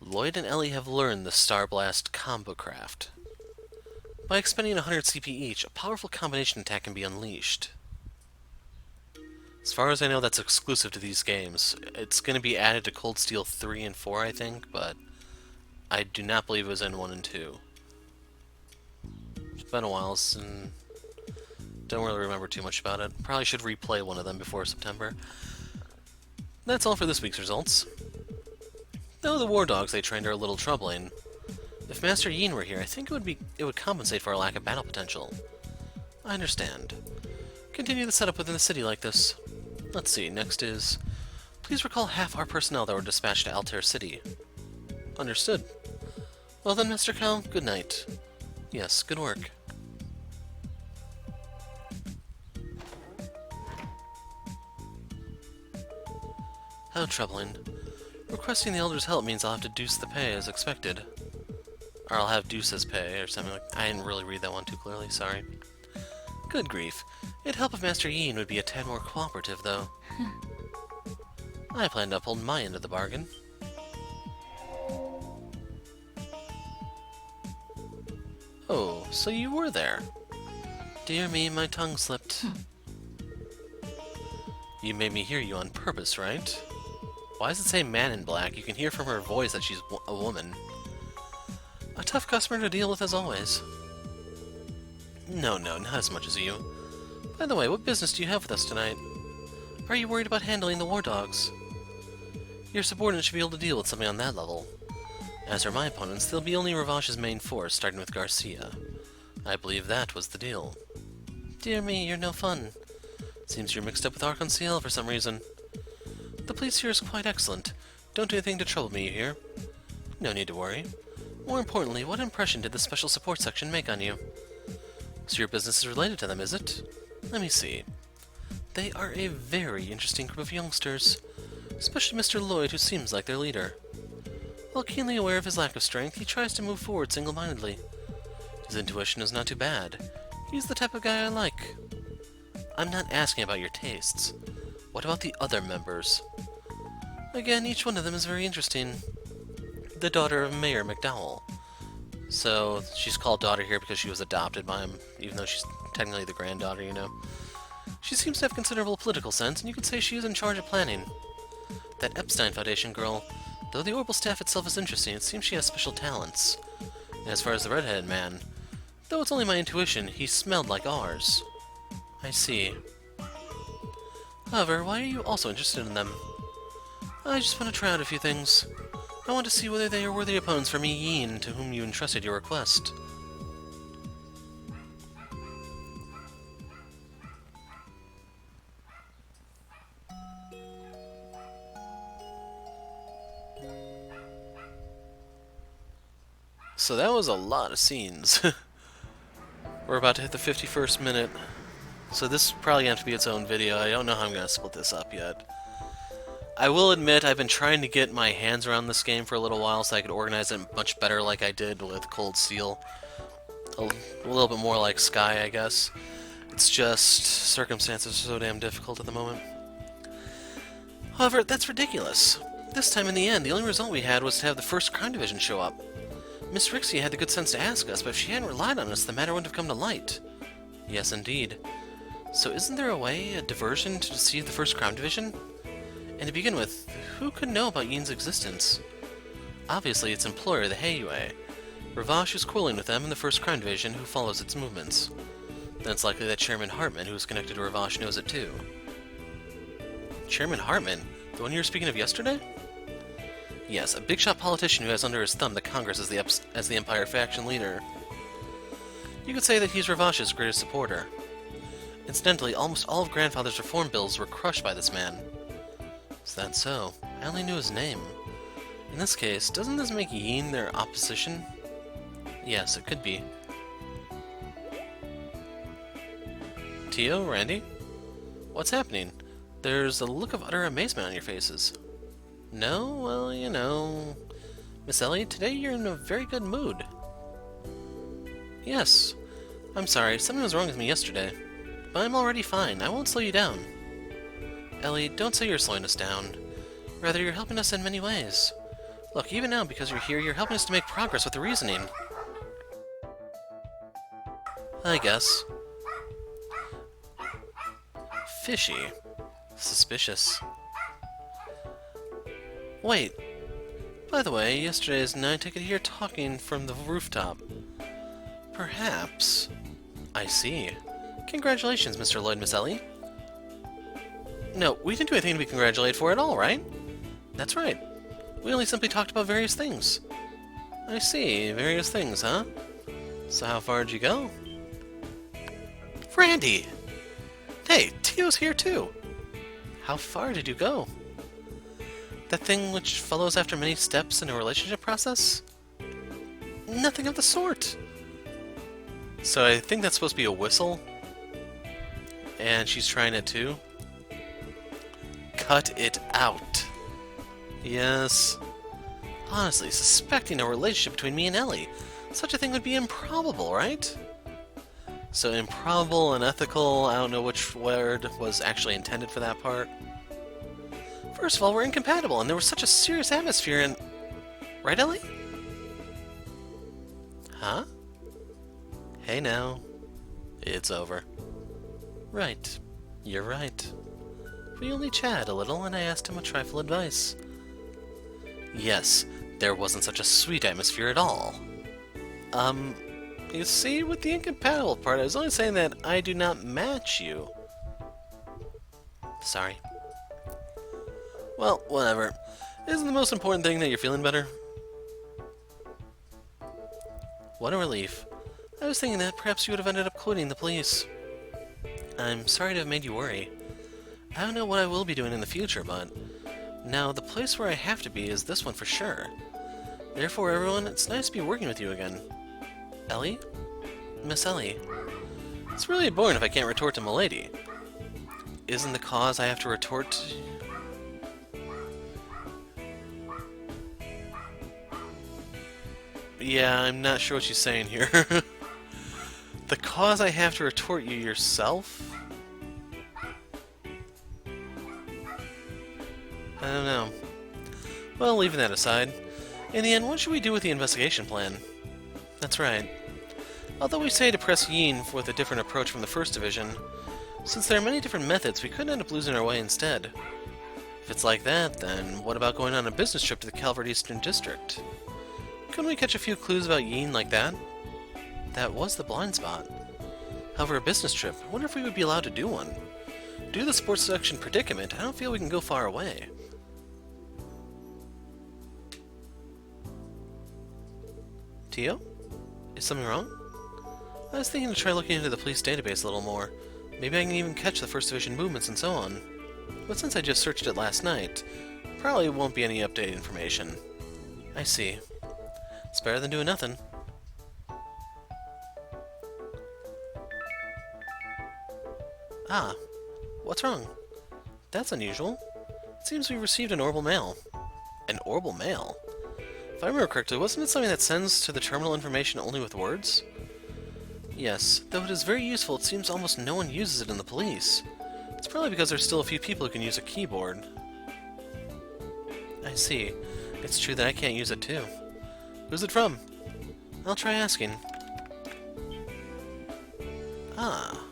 Lloyd and Elie have learned the Star Blast combo craft. By expending 100 CP each, a powerful combination attack can be unleashed. As far as I know, that's exclusive to these games. It's going to be added to Cold Steel 3 and 4, I think, but I do not believe it was in 1 and 2. It's been a while, and don't really remember too much about it. Probably should replay one of them before September. That's all for this week's results. Though the war dogs they trained are a little troubling, if Master Yin were here, I think it would compensate for our lack of battle potential. I understand. Continue the setup within the city like this. Let's see, next is... Please recall half our personnel that were dispatched to Altair City. Understood. Well then, Mr. Cal, good night. Yes, good work. How troubling. Requesting the Elder's help means I'll have to deuce the pay as expected. Or I'll have deuces pay, or something like... I didn't really read that one too clearly, sorry. Good grief. It'd help if Master Yin would be a tad more cooperative, though. I plan to uphold my end of the bargain. Oh, so you were there. Dear me, my tongue slipped. You made me hear you on purpose, right? Why does it say man in black? You can hear from her voice that she's a woman. A tough customer to deal with as always. No, not as much as you. By the way, what business do you have with us tonight? Are you worried about handling the war dogs? Your subordinates should be able to deal with something on that level. As for my opponents, they'll be only Ravash's main force, starting with Garcia. I believe that was the deal. Dear me, you're no fun. Seems you're mixed up with Arc-en-Ciel for some reason. The police here is quite excellent. Don't do anything to trouble me, you hear? No need to worry. More importantly, what impression did the Special Support Section make on you? So your business is related to them, is it? Let me see. They are a very interesting group of youngsters, especially Mr. Lloyd, who seems like their leader. While keenly aware of his lack of strength, he tries to move forward single-mindedly. His intuition is not too bad. He's the type of guy I like. I'm not asking about your tastes. What about the other members? Again, each one of them is very interesting. The daughter of Mayor McDowell. So, she's called daughter here because she was adopted by him, even though she's technically the granddaughter, you know. She seems to have considerable political sense, and you could say she is in charge of planning. That Epstein Foundation girl, though the Orbital staff itself is interesting, it seems she has special talents. And as far as the red-headed man, though it's only my intuition, he smelled like ours. I see. However, why are you also interested in them? I just want to try out a few things. I want to see whether they are worthy opponents for me, Yin, to whom you entrusted your request. So that was a lot of scenes. We're about to hit the 51st minute. So this probably going to have to be its own video. I don't know how I'm going to split this up yet. I will admit I've been trying to get my hands around this game for a little while so I could organize it much better like I did with Cold Steel. A little bit more like Sky, I guess. It's just circumstances are so damn difficult at the moment. However, that's ridiculous. This time in the end, the only result we had was to have the 1st Crime Division show up. Miss Rixia had the good sense to ask us, but if she hadn't relied on us, the matter wouldn't have come to light. Yes, indeed. So isn't there a way, a diversion, to deceive the 1st Crime Division? And to begin with, who could know about Yin's existence? Obviously, its employer, the Heiyue. Ravash is quarreling with them in the 1st Crime Division, who follows its movements. Then it's likely that Chairman Hartman, who is connected to Ravash, knows it too. Chairman Hartman? The one you were speaking of yesterday? Yes, a big-shot politician who has under his thumb the Congress as the Empire faction leader. You could say that he's Ravash's greatest supporter. Incidentally, almost all of Grandfather's reform bills were crushed by this man. Is that so? I only knew his name. In this case, doesn't this make Yin their opposition? Yes, it could be. Tio, Randy? What's happening? There's a look of utter amazement on your faces. No? Well, you know... Miss Elie, today you're in a very good mood. Yes. I'm sorry, something was wrong with me yesterday. But I'm already fine, I won't slow you down. Elie, don't say you're slowing us down. Rather, you're helping us in many ways. Look, even now, because you're here, you're helping us to make progress with the reasoning. I guess. Fishy. Suspicious. Wait. By the way, yesterday's night I could hear talking from the rooftop. Perhaps. I see. Congratulations, Mr. Lloyd, Miss Elie. No, we didn't do anything to be congratulated for at all, right? That's right. We only simply talked about various things. I see, various things, huh? So how far did you go? Randy! Hey, Tio's here too! How far did you go? That thing which follows after many steps in a relationship process? Nothing of the sort! So I think that's supposed to be a whistle. And she's trying it too. Cut it out. Yes. Honestly, suspecting a relationship between me and Elie. Such a thing would be improbable, right? So improbable, unethical, I don't know which word was actually intended for that part. First of all, we're incompatible, and there was such a serious atmosphere in... Right, Elie? Huh? Hey now. It's over. Right. You're right. We only chatted a little, and I asked him a trifle advice. Yes, there wasn't such a sweet atmosphere at all. You see, with the incompatible part, I was only saying that I do not match you. Sorry. Well, whatever. Isn't the most important thing that you're feeling better? What a relief. I was thinking that perhaps you would have ended up quitting the police. I'm sorry to have made you worry. I don't know what I will be doing in the future, but... Now, the place where I have to be is this one for sure. Therefore, everyone, it's nice to be working with you again. Elie? Miss Elie. It's really boring if I can't retort to Milady. Isn't the cause I have to retort to... Yeah, I'm not sure what she's saying here. The cause I have to retort you yourself? I don't know. Well, leaving that aside, in the end, what should we do with the investigation plan? That's right. Although we say to press Yin with a different approach from the First Division, since there are many different methods, we could end up losing our way instead. If it's like that, then what about going on a business trip to the Calvert Eastern District? Couldn't we catch a few clues about Yin like that? That was the blind spot. However, a business trip, I wonder if we would be allowed to do one. Due to the sports section predicament, I don't feel we can go far away. Tio? Is something wrong? I was thinking to try looking into the police database a little more. Maybe I can even catch the First Division movements and so on. But since I just searched it last night, probably won't be any updated information. I see. It's better than doing nothing. Ah, what's wrong? That's unusual. It seems we received an orbital mail. An orbital mail? If I remember correctly, wasn't it something that sends to the terminal information only with words? Yes, though it is very useful, it seems almost no one uses it in the police. It's probably because there's still a few people who can use a keyboard. I see. It's true that I can't use it too. Who's it from? I'll try asking. Ah,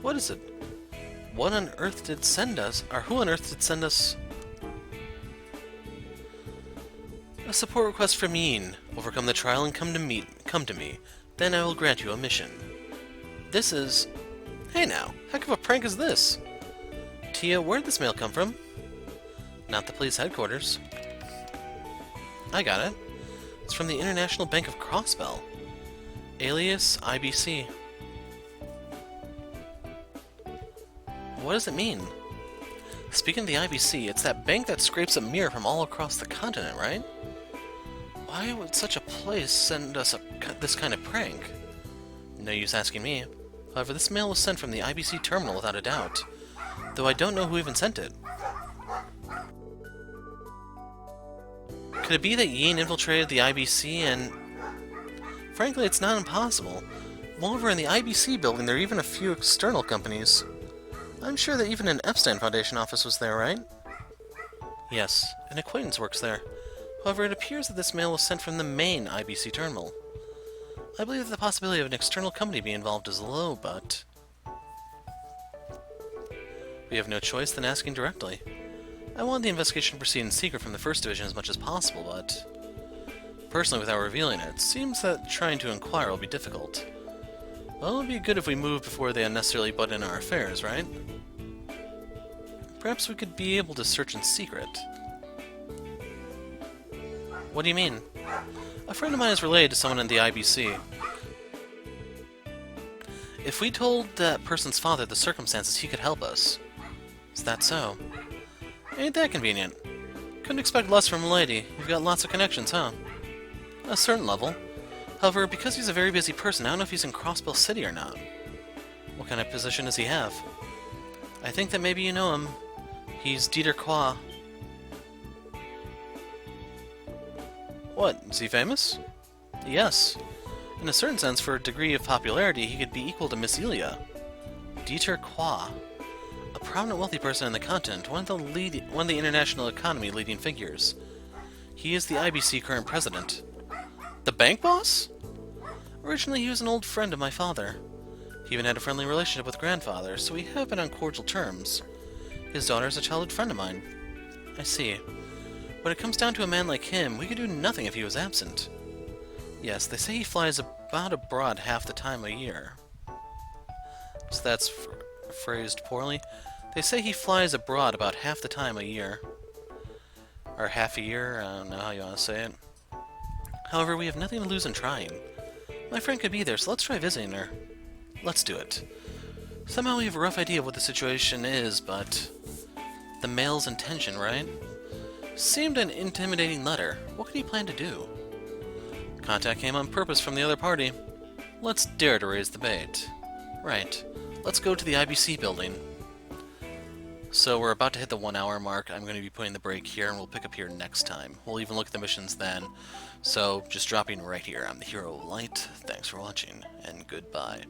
what is it? What on earth did send us, or who on earth did send us? A support request from Yin. Overcome the trial and come to me. Then I will grant you a mission. This is... Hey now, heck of a prank is this? Tia, where'd this mail come from? Not the police headquarters. I got it. It's from the International Bank of Crossbell. Alias IBC. What does it mean? Speaking of the IBC, it's that bank that scrapes up mirror from all across the continent, right? Why would such a place send us this kind of prank? No use asking me. However, this mail was sent from the IBC terminal without a doubt, though I don't know who even sent it. Could it be that Yin infiltrated the IBC and... Frankly, it's not impossible. Moreover, in the IBC building, there are even a few external companies. I'm sure that even an Epstein Foundation office was there, right? Yes, an acquaintance works there. However, it appears that this mail was sent from the main IBC terminal. I believe that the possibility of an external company being involved is low, but... we have no choice than asking directly. I want the investigation to proceed in secret from the First Division as much as possible, but... personally, without revealing it, it seems that trying to inquire will be difficult. Well, it would be good if we move before they unnecessarily butt in our affairs, right? Perhaps we could be able to search in secret. What do you mean? A friend of mine is related to someone in the IBC. If we told that person's father the circumstances, he could help us. Is that so? Ain't that convenient? Couldn't expect less from a lady. You've got lots of connections, huh? A certain level. However, because he's a very busy person, I don't know if he's in Crossbell City or not. What kind of position does he have? I think that maybe you know him. He's Dieter Qua. What, is he famous? Yes. In a certain sense, for a degree of popularity, he could be equal to Miss Ilya. Dieter Qua. A prominent wealthy person on the continent, one of the international economy leading figures. He is the IBC current president. The bank boss? Originally, he was an old friend of my father. He even had a friendly relationship with grandfather, so we have been on cordial terms. His daughter is a childhood friend of mine. I see. When it comes down to a man like him, we could do nothing if he was absent. Yes, they say he flies about abroad half the time a year. So that's phrased poorly. They say he flies abroad about half the time a year. Or half a year, I don't know how you want to say it. However, we have nothing to lose in trying. My friend could be there, so let's try visiting her. Let's do it. Somehow we have a rough idea of what the situation is, but... the mail's intention, right? Seemed an intimidating letter. What could he plan to do? Contact came on purpose from the other party. Let's dare to raise the bait. Right. Let's go to the IBC building. So we're about to hit the 1 hour mark. I'm going to be putting the break here, and we'll pick up here next time. We'll even look at the missions then. So, just dropping right here. I'm the Hero of Light. Thanks for watching, and goodbye.